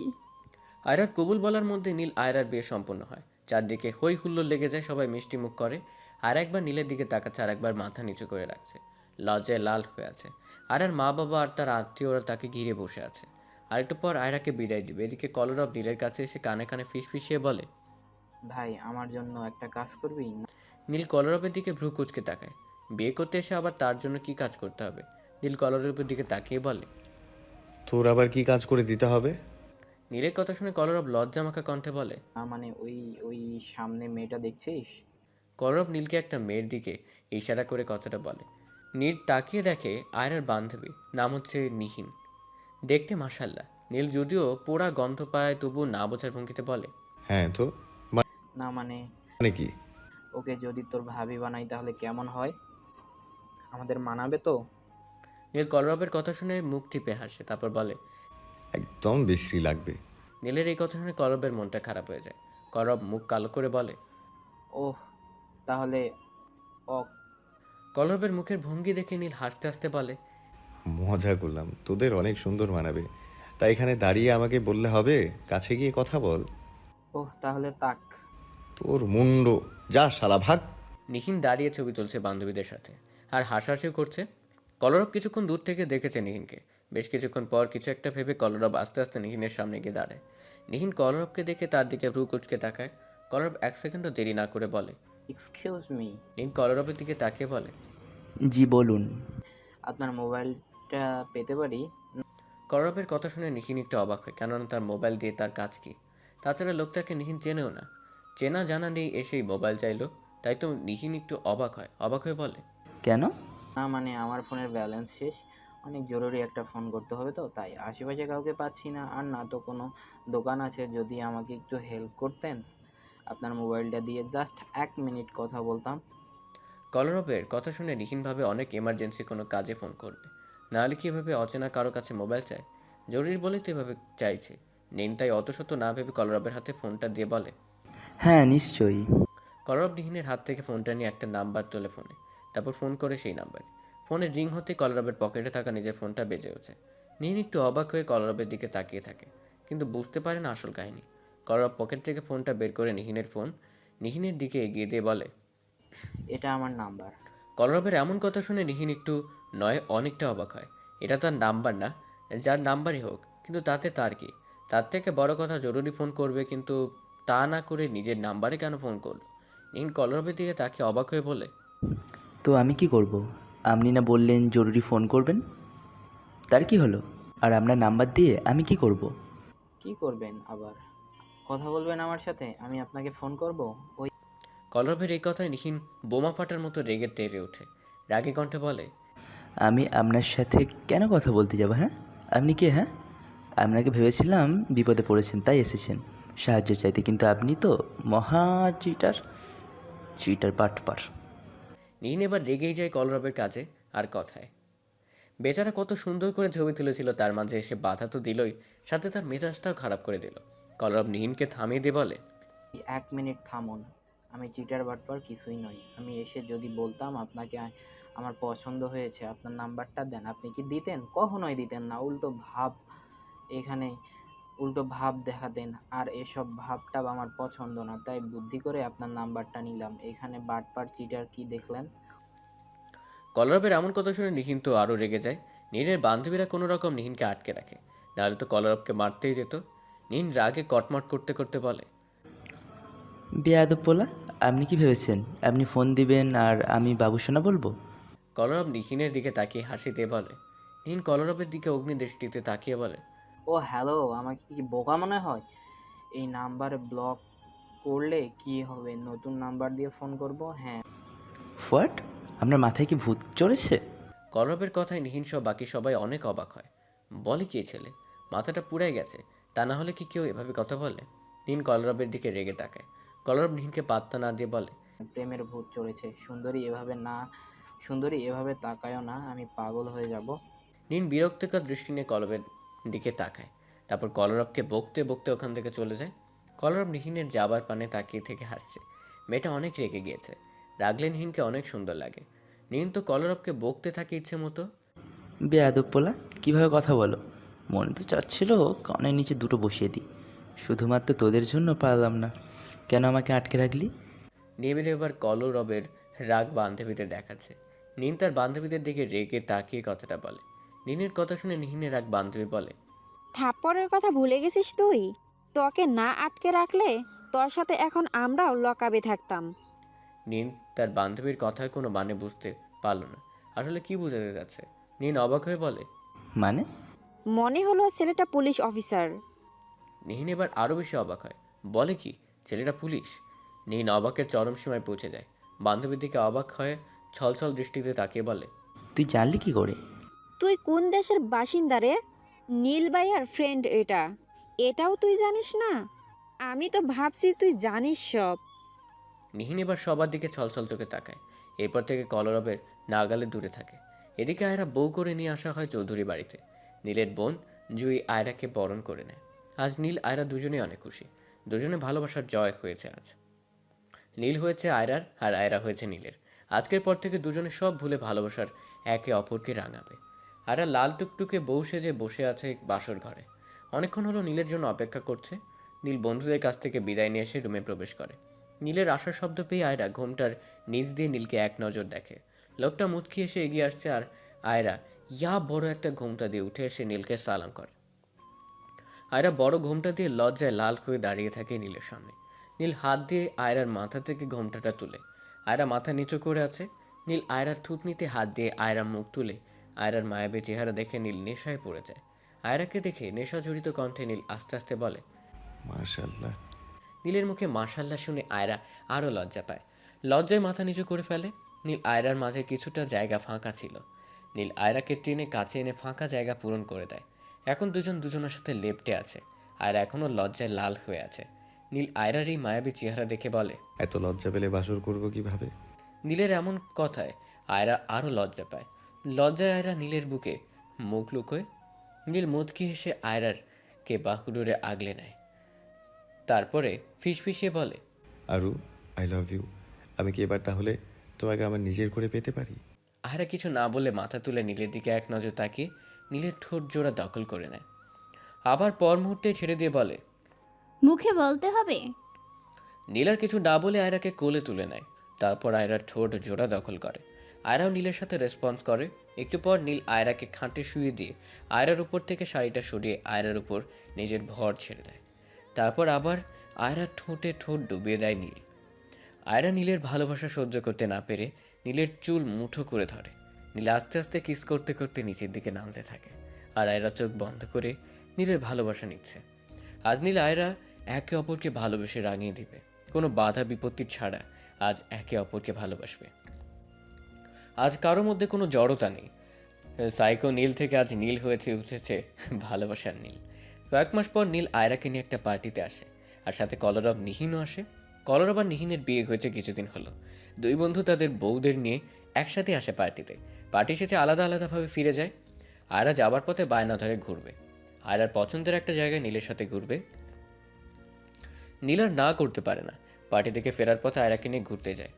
আয়রার কবুল বলার মধ্যে নীল আয়রার বিয়ে সম্পূর্ণ হয়। চারদিকে হই হুল্লোড় লেগে যায়, সবাই মিষ্টি মুখ করে। আর একবার নীলের দিকে তাকাচ্ছে, আর একবার মাথা নিচু করে রাখছে। লজ্জায় লাল হয়ে আছে। আয়রার মা বাবা আর তার আত্মীয়রা তাকে ঘিরে বসে আছে। আর একটু পর আয়রাকে বিদায় দিবে। এদিকে কলরব নীলের কাছে এসে কানে কানে ফিসফিসিয়ে বলে, ভাই আমার জন্য একটা কাজ করবি? নীল কলরবের দিকে ভ্রু কুচকে তাকায়। বিয়ে করতে এসে আবার তার জন্য কি কাজ করতে হবে? নীল কলরবের দিকে তাকিয়ে বলে, তোর আবার কি কাজ করে দিতে হবে? নীলের কথা শুনে কলরব লজ্জামাখা কণ্ঠে বলে, মানে ওই ওই সামনে মেয়েটা দেখছিস? কলরব নীলকে একটা মেয়ের দিকে ইশারা করে কথাটা বলে। নীল তাকিয়ে দেখে আয়রার বান্ধবী, নাম হচ্ছে নিহিন। দেখতে মাশাল্লাহ। নীল যদিও পোড়া গন্ধ পায়, তবু না বোঝার ভঙ্গিতে বলে, হ্যাঁ তো না মানে মানে কি? ওকে যদি তোর ভাবি বানাই তাহলে কেমন হয়? আমাদের মানাবে তো? নীল কলরবের কথা শুনে মুখ টিপে হাসে, তারপর বলে, একদম বিশ্রী লাগবে। নীলের এই কথা শুনে কলরবের মনটা খারাপ হয়ে যায়। কলরব মুখ কালো করে বলে, ওহ, তাহলে কলরবের মুখের ভঙ্গি দেখে নীল হাসতে হাসতে বলে, মজা করলাম, তোদের অনেক সুন্দর মানাবে। তাই এখানে দাঁড়িয়ে আমাকে বললে হবে? কাছে গিয়ে কথা বল। ওহ তাহলে তাক। তোর মুন্ড, যা শালা ভাগ। নিহিন দাঁড়িয়ে ছবি তুলছে বান্ধবীদের সাথে, আর হাসাহাসিও করছে। কলরব কিছুক্ষণ দূর থেকে দেখেছে নিহিনকে। বেশ কিছুক্ষণ পর কিছু একটা ভেবে কলরব আস্তে আস্তে নিহিনের সামনে গিয়ে দাঁড়ায়। নিহিন কলরবকে দেখে তার দিকে ভ্রু কুচকে তাকায়। কলরব 1 সেকেন্ডও দেরি না করে বলে, এক্সকিউজ মি। নিহিন কলরবের দিকে তাকিয়ে বলে, জি বলুন। আপনার মোবাইলটা পেতে পারি? কলরবের কথা শুনে নিহিন একটু অবাক হয়, কেননা তার মোবাইল দিয়ে তার কাজ কি। তাছাড়া লোকটাকে নিহিন চেনেও না। চেনা জানা নেই, এসেই মোবাইল চাইলো। তাই তো নিহিন একটু অবাক হয়ে বলে, কেন? না মানে আমার ফোনের ব্যালেন্স শেষ, অনেক জরুরি একটা ফোন করতে হবে তো, তাই আশেপাশে কাউকে পাচ্ছি না, আর না তো কোনো দোকান আছে। যদি আমাকে একটু হেল্প করতেন, আপনার মোবাইলটা দিয়ে জাস্ট 1 মিনিট কথা বলতাম। কলরবের কথা শুনে নিহিন ভাবে অনেক এমার্জেন্সি কোনো কাজে ফোন করবে, নাহলে কি এভাবে অচেনা কারো কাছে মোবাইল চায়? জরুরি বলেই তো এভাবে চাইছে। নিন তাই অত শত না ভেবে কলরবের হাতে ফোনটা দিয়ে বলে, হ্যাঁ নিশ্চয়ই। কলরব নিহিনের হাত থেকে ফোনটা নিয়ে একটা নাম্বার তোলে ফোনে, তারপর ফোন করে সেই নাম্বারে। ফোনের রিং হতে কলরবের পকেটে থাকা নিজের ফোনটা বেজে ওঠে। নিহিন একটু অবাক হয়ে কলরবের দিকে তাকিয়ে থাকে, কিন্তু বুঝতে পারে না আসল কাহিনী। কলরব পকেট থেকে ফোনটা বের করে নিহিনের ফোন নিহিনের দিকে এগিয়ে দিয়ে বলে, এটা আমার নাম্বার। কলরবের এমন কথা শুনে নিহিন একটু নয় অনেকটা অবাক হয়। এটা তার নাম্বার না, যার নাম্বারই হোক, কিন্তু তাতে তার কি? তার থেকে বড় কথা জরুরি ফোন করবে, কিন্তু তা না করে নিজের নাম্বারে কেন ফোন করলো? নীল কলরবের দিকে তাকে অবাক হয়ে বলে, তো আমি কি করব? আপনি না বললেন জরুরি ফোন করবেন? তার কি হলো? আর আপনার নাম্বার দিয়ে আমি কি করব? কি করবেন আবার? কথা বলবেন আমার সাথে? আমি আপনাকে ফোন করব? ওই কলরবের এই কথায় নিহিন বোমা ফাটার মতো রেগে তেড়ে ওঠে। রাগে কণ্ঠে বলে, আমি আপনার সাথে কেন কথা বলতে যাব? হ্যাঁ, আপনি কে? হ্যাঁ, আপনাকে ভেবেছিলাম বিপদে পড়েছেন তাই এসেছেন সাহায্য চাইতে, কিন্তু আপনি তো মহা চিটার, চিটার বাটপার। নিহিন এবার রেগেই যায় কলরবের কাজে আর কথায়। বেচারা কত সুন্দর করে ছবি তুলেছিল, তার মাঝে এসে বাধা তো দিলই, সাথে তার মেজাজটাও খারাপ করে দিল। কলরব নিহিনকে থামিয়ে দিয়ে বলে, 1 মিনিট থামুন। আমি চিটার বাটপার কিছুই নই। আমি এসে যদি বলতাম আপনাকে আমার পছন্দ হয়েছে, আপনার নাম্বারটা দেন, আপনি কি দিতেন? কখনোই দিতেন না। উল্টো ভাব দেখাতেন, আর এসব ভাবটা আমার পছন্দ না। তাই বুদ্ধি করে আপনার নাম্বারটা নিলাম। এখানে বাটপার চিটার কি দেখলেন? কলরবের এমন কথা শুনে নিহিন তো আরও রেগে যায়। নিহিনের বান্ধবীরা কোনো রকম নিহিনকে আটকে রাখে, নাহলে তো কলরবকে মারতেই যেত। নিহিন রাগে কটমট করতে করতে বলে, বেয়াদব পোলা, আপনি কি ভেবেছেন আপনি ফোন দিবেন আর আমি বাবুসোনা বলবো? কলরব নিহিনের দিকে তাকিয়ে হাসি দিয়ে বলে। নিহিন কলরবের দিকে অগ্নিদৃষ্টিতে তাকিয়ে বলে, ও হ্যালো, আমাকে কি বোকা মনে হয়? এই নাম্বার ব্লক করলে কি হবে? নতুন নাম্বার দিয়ে ফোন করব? হ্যাঁ। হোয়াট? আপনার মাথায় কি ভূত চড়েছে? কলরবের কথায় নিহিন সহ বাকি সবাই অনেক অবাক হয়। বলে কি ছেলে, মাথাটা পুড়াই গেছে? তা না হলে কি কেউ এভাবে কথা বলে? নিহিন কলরবের দিকে রেগে তাকায়। কলরব নিহিনকে পাত্তা না দিয়ে বলে, প্রেমের ভূত চড়েছে। সুন্দরী এভাবে তাকায়ও না, আমি পাগল হয়ে যাব। নিহিন বিরক্তিকর দৃষ্টি নিয়ে কলরবের দিকে তাকায়, তারপর কলরবকে বকতে বকতে ওখান থেকে চলে যায়। কলরব নিহিনের যাবার পানে তাকিয়ে থেকে হাসছে। মেয়েটা অনেক রেগে গিয়েছে। রাগলে নিহিনকে অনেক সুন্দর লাগে। নিহিন তো কলরবকে বকতে থাকে ইচ্ছে মতো। বেয়াদব পোলা, কীভাবে কথা বলো? মনে তো চাচ্ছিল কানের নিচে দুটো বসিয়ে দিই, শুধুমাত্র তোদের জন্য পারলাম না। কেন আমাকে আটকে রাখলি? নিবিড় এবার কলরবের রাগ বান্ধবীদের দেখাচ্ছে। নিহিন তার বান্ধবীদের দিকে রেগে তাকিয়ে কথাটা বলে। নিহিনের কথা শুনে নিহিনের রাগ বান্ধবী বলে, থাপ্পড়ের কথা ভুলে গেছিস তুই? তোকে না আটকে রাখলে তোর সাথে এখন আমরাও লকাবে থাকতাম। নিহিন তার বান্ধবীর কথার কোনো মানে বুঝতে পারল না। আসলে কি বোঝাতে যাচ্ছে? নিহিন অবাক হয়ে বলে, মানে? মনে হলো ছেলেটা পুলিশ অফিসার। নিহিন এবার আরও বেশি অবাক হয়। বলে কি, ছেলেটা পুলিশ? নিহিন অবাকের চরম সীমায় পৌঁছে যায়। বান্ধবীর দিকে অবাক হয়ে ছলছল দৃষ্টিতে তাকিয়ে বলে, তুই জানলি কি করে? তুই কোন দেশের বাসিন্দা রে? নীল ভাইয়ার ফ্রেন্ড এটাও তুই জানিস না? আমি তো ভাবছি তুই জানিস সব। নিহিন এবার সবার দিকে ছলছল চোখে তাকায়। এরপর থেকে কলরবের নাগালে দূরে থাকে। এদিকে আয়রা বউ করে নিয়ে আসা হয় চৌধুরী বাড়িতে। নীলের বোন জুই আয়রাকে বরণ করে নেয়। আজ নীল আয়রা দুজনেই অনেক খুশি। দুজনে ভালোবাসার জয় হয়েছে আজ। নীল হয়েছে আয়রার আর আয়রা হয়েছে নীলের। আজকের পর থেকে দুজনে সব ভুলে ভালোবাসার একে অপরকে রাঙাবে। আয়রা লাল টুকটুকে বউ সেজে বসে আছে বাসর ঘরে। অনেকক্ষণ হলো নীলের জন্য অপেক্ষা করছে। নীল বন্ধুদের কাছ থেকে বিদায় নিয়ে এসে রুমে প্রবেশ করে। নীলের আসার শব্দ পেয়ে আয়রা ঘোমটার নিচ দিয়ে নীলকে এক নজর দেখে। লোকটা মুচকি এসে এগিয়ে আসছে আর আয়রা ইয়া বড় একটা ঘোমটা দিয়ে উঠে এসে নীলকে সালাম করে। আয়রা বড় ঘোমটা দিয়ে লজ্জায় লাল হয়ে দাঁড়িয়ে থাকে নীলের সামনে। নীল হাত দিয়ে আয়রার মাথা থেকে ঘোমটাটা তুলে। আয়রা মাথা নিচু করে আছে। নীল আয়রার থুতনিতে হাত দিয়ে আয়রার মুখ তুলে আয়রার মায়াবী চেহারা দেখে নীল নেশায় পড়ে যায়। আয়রাকে দেখে নেশাজড়িত কণ্ঠে নীল আস্তে আস্তে বলে, মাশাআল্লাহ। নীলের মুখে মাশাল্লাহ শুনে আয়রা আরও লজ্জা পায়। লজ্জায় মাথা নিচু করে ফেলে। নীল আয়রার মাঝে কিছুটা জায়গা ফাঁকা ছিল। নীল আয়রাকে টেনে কাছে এনে ফাঁকা জায়গা পূরণ করে দেয়। এখন দুজন দুজনের সাথে লেপ্টে আছে। আয়রা এখনও লজ্জায় লাল হয়ে আছে। নীল আয়রার এই মায়াবী চেহারা দেখে বলে, এত লজ্জা পেলে বাসর করবো কিভাবে? নীলের এমন কথায় আয়রা আরও লজ্জা পায়। লজ্জায় আয়রা নীলের বুকে মুখ লুকোয়। নীল মুচকি হেসে আয়রারকে বাহুডোরে আগলে নেয়। তারপরে ফিসফিসিয়ে বলে, আরু, আই লাভ ইউ। আমি কি এবার তাহলে তোমাকে আমার নিজের করে পেতে পারি? আয়রা কিছু না বলে মাথা তুলে নীলের দিকে এক নজর তাকিয়ে নীলের ঠোঁট জোড়া দখল করে নেয়। আবার পর মুহূর্তে ছেড়ে দিয়ে বলে, মুখে বলতে হবে? নীল আর কিছু না বলে আয়রাকে কোলে তুলে নেয়। তারপর আয়রার ঠোঁট জোড়া দখল করে। আয়রাও নীলের সাথে রেসপন্স করে। একটু পর নীল আয়রাকে খাটে শুয়ে দিয়ে আয়রার উপর থেকে শাড়িটা সরিয়ে আয়রার উপর নিজের ভর ছেড়ে দেয়। তারপর আবার আয়রার ঠোঁটে ঠোঁট ডুবিয়ে দেয় নীল। আয়রা নীলের ভালোবাসা সহ্য করতে না পেরে নীলের চুল মুঠো করে ধরে। নীল আস্তে আস্তে কিস করতে করতে নিচের দিকে নামতে থাকে, আর আয়রা চোখ বন্ধ করে নীলের ভালোবাসা নিচ্ছে। আজ নীল আয়রা একে অপরকে ভালোবেসে রাঙিয়ে দিবে, কোনো বাধা বিপত্তি ছাড়া আজ একে অপরকে ভালোবাসবে। আজ কারো মধ্যে কোনো জড়তা নেই। সাইকো নীল থেকে আজ নীল উঠেছে ভালোবাসার নীল। কয়েক মাস পর নীল আয়রাকে নিয়ে একটা পার্টিতে আসে, আর সাথে কলরব নিহিনও আসে। কলরব আর নিহিনের বিয়ে হয়েছে কিছুদিন হলো। দুই বন্ধু তাদের বউদের নিয়ে একসাথে আসে পার্টিতে। পার্টি শেষে আলাদা আলাদাভাবে ফিরে যায়। আয়রা যাবার পথে বায়না ধরে ঘুরবে, আয়রার পছন্দের একটা জায়গায় নীলের সাথে ঘুরবে। নীল আর না করতে পারে না। পার্টি থেকে ফেরার পথে আয়রাকে নিয়ে ঘুরতে যায়।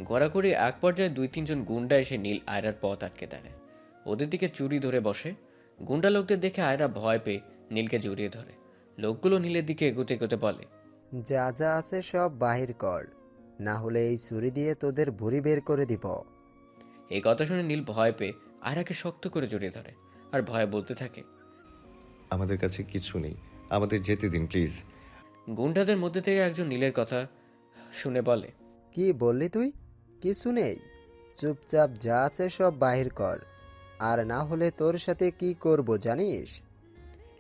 ঘোরাঘুরি এক পর্যায়ে 2-3 জন গুন্ডা এসে নীল আয়রার পথ আটকে দাঁড়ায়। ওদের দিকে চুরি ধরে বসে। গুন্ডা লোকদের দেখে আয়রা ভয় পেয়ে নীলকে জড়িয়ে ধরে। লোকগুলো নীলের দিকে এগোতে এগোতে বলে, যা যা আছে সব বাহির কর, না হলে এই ছুরি দিয়ে তোদের ভুঁড়ি বের করে দিব। এই কথা শুনে নীল ভয় পেয়ে আয়রাকে শক্ত করে জড়িয়ে ধরে আর ভয়ে বলতে থাকে, আমাদের কাছে কিছু নেই, আমাদের যেতে দিন প্লিজ। গুন্ডাদের মধ্যে থেকে একজন নীলের কথা শুনে বলে, কি বললি তুই? কিছু নেই? চুপচাপ যা আছে সব বাহির কর, আর না হলে তোর সাথে কি করব জানিস?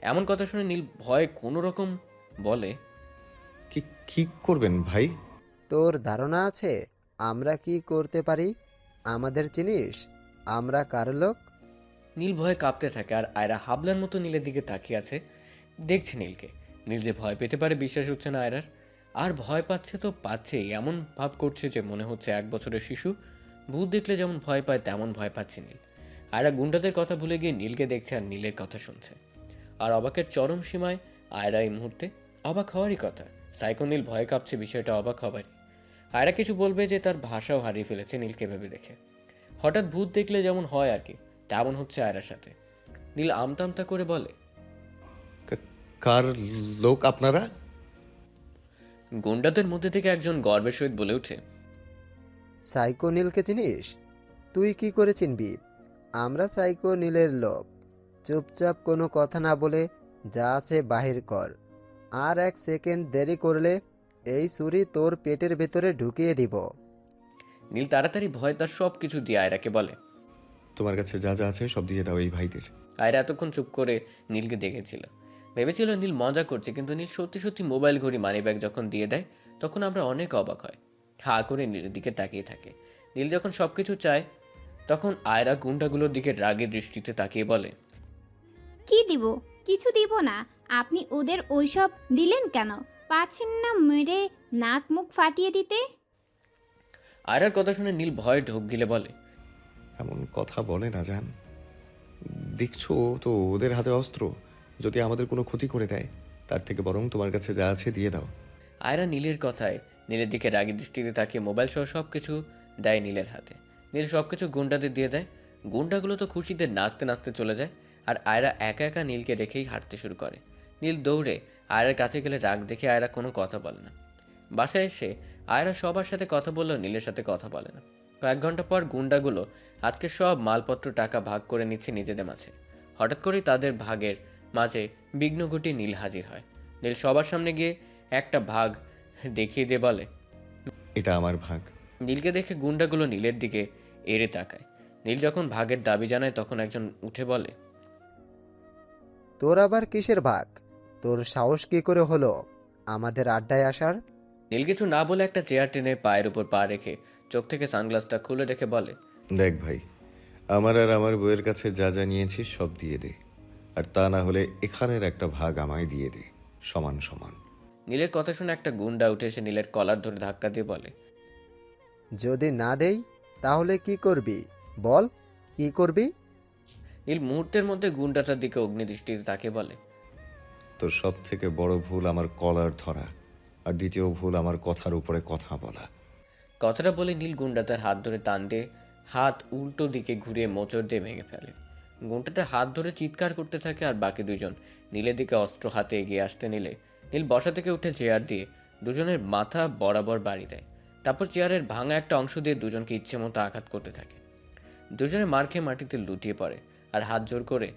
এমন কথা শুনে নীল ভয়ে কোনো রকম বলে, কি করবেন ভাই? তোর ধারণা আছে আমরা কি করতে পারি? আমাদের চিনিস আমরা কার লোক? নীল ভয়ে কাঁপতে থাকে, আর আয়রা হাবলার মতো নীলের দিকে তাকিয়ে আছে, দেখছে নীলকে। নীল যে ভয় পেতে পারে বিশ্বাস হচ্ছে না আয়রার। আর ভয় পাচ্ছে তো পাচ্ছে, এমন ভাব করছে যে মনে হচ্ছে 1 বছরের শিশু। ভূত দেখলে যেমন ভয় পায় তেমন ভয় পাচ্ছে নীল। আয়রা গুন্ডাদের কথা ভুলে গিয়ে নীলকে দেখছে আর নীলের কথা শুনছে। আর অবাকের চরম সীমায় আয়রা এই মুহূর্তে। অবাক হওয়ারই কথা, সাইকো নীল ভয় কাঁপছে, বিষয়টা অবাক হবারই। আয়রা কিছু বলবে যে তার ভাষাও হারিয়ে ফেলেছে নীলকে ভেবে দেখে। হঠাৎ ভূত দেখলে যেমন হয় আর কি, তেমন হচ্ছে আয়রার সাথে। নীল আমতা করে বলে, কার লোক আপনারা? গুন্ডাদের মধ্যে থেকে একজন গর্বের সহিত বলে ওঠে, সাইকো নীলকে চিনিস? তুই কি করে চিনবি? আমরা সাইকো নীলের লোক। চুপচাপ কোনো কথা না বলে যা আছে বাহির কর, আর 1 সেকেন্ড দেরি করলে এই ছুরি তোর পেটের ভেতরে ঢুকিয়ে দিব। নীল তাড়াতাড়ি ভয় তার সব কিছু দিয়ে আয়রাকে বলে, তোমার কাছে যা যা আছে সব দিয়ে দাও এই ভাইদের। আয়রা এতক্ষণ চুপ করে নীলকে দেখেছিল, ভেবেছিল নীল মজা করছে, কিন্তু নীল সত্যি সত্যি মোবাইল ঘড়ি মানিব্যাগ যখন দিয়ে দেয় তখন আমরা অনেক অবাক হয়, হা করে নীলের দিকে তাকিয়ে থাকে। নীল যখন সবকিছু চায় তখন আয়রা গুন্ডাগুলোর দিকে রাগের দৃষ্টিতে তাকিয়ে বলে, কি দিব? কিছু দিব না। আপনি ওদের ওইসব দিলেন কেন? পারছেন না মেরে নাক মুখ ফাটিয়ে দিতে? আয়রার কথা শুনে নীল ভয়ে ঢোক গিলে বলে, এমন কথা বলে না জান, দেখছো তো ওদের হাতে অস্ত্র, যদি আমাদের কোনো ক্ষতি করে দেয় তার থেকে বরং তোমার কাছে যা আছে দিয়ে দাও। আয়রা নীলের কথায় নীলের দিকে রাগের দৃষ্টিতে তাকিয়ে মোবাইল সহ সব কিছু দেয় নীলের হাতে। নীল সব কিছু গুন্ডাদের দিয়ে দেয়। গুন্ডাগুলো তো খুশিতে নাচতে নাচতে চলে যায়, আর আয়রা একা একা নীলকে রেখেই হাঁটতে শুরু করে। নীল দৌড়ে আয়রার কাছে গেলে রাগ দেখে আয়রা কোনো কথা বলে না। বাসায় এসে আয়রা সবার সাথে কথা বললেও নীলের সাথে কথা বলে না। কয়েক ঘন্টা পর গুন্ডাগুলো আজকে সব মালপত্র টাকা ভাগ করে নিচ্ছে নিজেদের মাঝে। হঠাৎ করেই তাদের ভাগের মাঝে বিঘ্ন ঘটিয়ে নীল হাজির হয়। নীল সবার সামনে গিয়ে একটা ভাগ দেখিয়ে দিয়ে বলে, এটা আমার ভাগ। নীলকে দেখে গুন্ডাগুলো নীলের দিকে এড়ে তাকায়। নীল যখন ভাগের দাবি জানায় তখন একজন উঠে বলে, তোর আবার কিসের ভাগ? তোর সাহস কি করে হলো আমাদের আড্ডায় আসার? নীল কিছু না বলে একটা চেয়ার টেনে পায়ের উপর পা রেখে চোখ থেকে সানগ্লাসটা খুলে রেখে বলে, দেখ ভাই, আমার আর আমার বউয়ের কাছে যা যা নিয়েছিস সব দিয়ে দে, আর তা না হলে এখানের একটা ভাগ আমায় দিয়ে দে, সমান সমান। নীলের কথা শুনে একটা গুন্ডা উঠে এসে নীলের কলার ধরে ধাক্কা দিয়ে বলে, যদি না দেই তাহলে কি করবি? বল, কি করবি? নীল মুহূর্তের মধ্যে গুন্ডাটার দিকে অগ্নিদৃষ্টিতে তাকে বলে, তোর সব থেকে বড় ভুল আমার কলার ধরা, আর দ্বিতীয় ভুল আমার কথার উপরে কথা বলা। কথাটা বলে নীল গুন্ডাটার হাত ধরে টান দিয়ে হাত উল্টো দিকে ঘুরিয়ে মোচড় দিয়ে ভেঙে ফেলে। গুন্ডাটার হাত ধরে চিৎকার করতে থাকে, আর বাকি দুজন নীলের দিকে অস্ত্র হাতে এগিয়ে আসতে নিলে নীল বসা থেকে উঠে চেয়ার দিয়ে দুজনের মাথা বরাবর বাড়ি দেয়। তারপর চেয়ারের ভাঙা একটা অংশ দিয়ে দুজনকে ইচ্ছে মতো আঘাত করতে থাকে। দুজনে মার খেয়ে মাটিতে লুটিয়ে পড়ে আর হাত জোর করে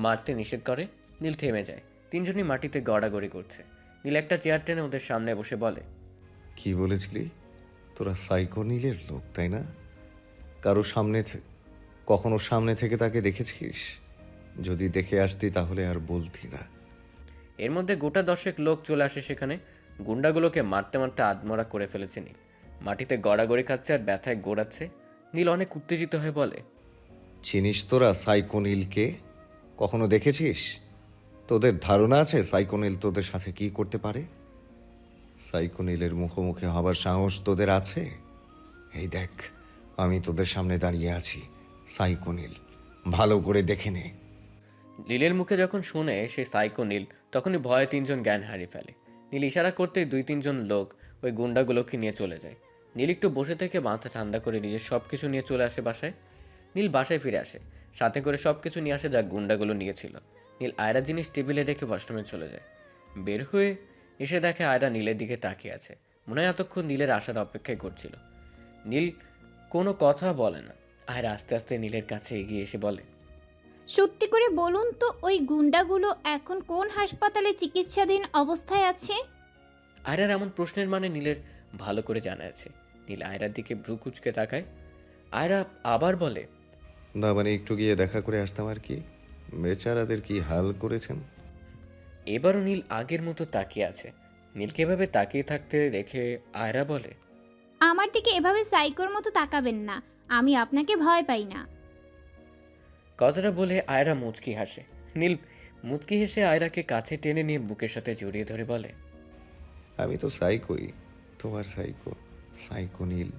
মারতে নিষেধ করে। নীল থেমে যায়। তিনজনই মাটিতে গড়াগড়ি করছে। নীল একটা চেয়ার টেনে ওদের সামনে বসে বলে, কি বলেছিলি? তোরা সাইকো নীলের লোক, তাই না? কারো সামনে কখনো সামনে থেকে তাকে দেখেছিস? যদি দেখে আসতি তাহলে আর বলতি না। এর মধ্যে গোটা 10 লোক চলে আসে সেখানে। গুন্ডাগুলোকে মারতে মারতে আধমরা করে ফেলেছে নীল। মাটিতে গড়াগড়ি খাচ্ছে আর ব্যথায় গোড়াচ্ছে। নীল অনেক উত্তেজিত হয়ে বলে, চিনিস তোরা সাইকো নীলকে? কখনো দেখেছিস? তোদের ধারণা আছে সাইকো নীল তোদের সাথে কি করতে পারে? সাইকো নীলের মুখোমুখি হবার সাহস তোদের আছে? এই দেখ, আমি তোদের সামনে দাঁড়িয়ে আছি, সাইকো নীল, ভালো করে দেখে নে। নীলের মুখে যখন শুনে সে সাইকো নীল, তখনই ভয়ে তিনজন জ্ঞান হারিয়ে ফেলে। নীল ইশারা করতেই 2-3 লোক ওই গুন্ডাগুলোকে নিয়ে চলে যায়। নীল একটু বসে থেকে মাথা ঠান্ডা করে নিজের সব কিছু নিয়ে চলে আসে বাসায়। নীল বাসায় ফিরে আসে, সাথে করে সব কিছু নিয়ে আসে যা গুন্ডাগুলো নিয়েছিল। নীল আয়রা জিনিস টেবিলে রেখে ওয়াশরুমে চলে যায়। বের হয়ে এসে দেখে আয়রা নীলের দিকে তাকিয়ে আছে। মনে হয় এতক্ষণ নীলের আসার অপেক্ষায় করছিল। নীল কোনো কথা বলে না। আয়রা আস্তে আস্তে নীলের কাছে এগিয়ে এসে বলে, সত্যি করে বলুন তো, ওই গুন্ডাগুলো এখন কোন হাসপাতালে চিকিৎসাধীন অবস্থায় আছে? আয়রার এমন প্রশ্নের মানে নীলের ভালো করে জানা আছে। নীল আয়রার দিকে ভ্রু কুচকে তাকায়। আয়রা আবার বলে, না মানে একটু গিয়ে দেখা করে আসতাম আর কি। বেচারাদের কি হাল করেছেন। এবারও নীল আগের মতো তাকিয়ে আছে। নীলকে এভাবে তাকিয়ে থাকতে দেখে আয়রা বলে, আমার দিকে এভাবে সাইকোর মতো তাকাবেন না, আমি আপনাকে ভয় পাই না। কথাটা বলে আয়রা মুচকি হাসে। নীল মুচকি হেসে আয়রাকে কাছে টেনে নিয়ে বুকের সাথে জড়িয়ে ধরে বলে, আমি তো সাইকোই, তোমার সাইকো, সাইকো নীল।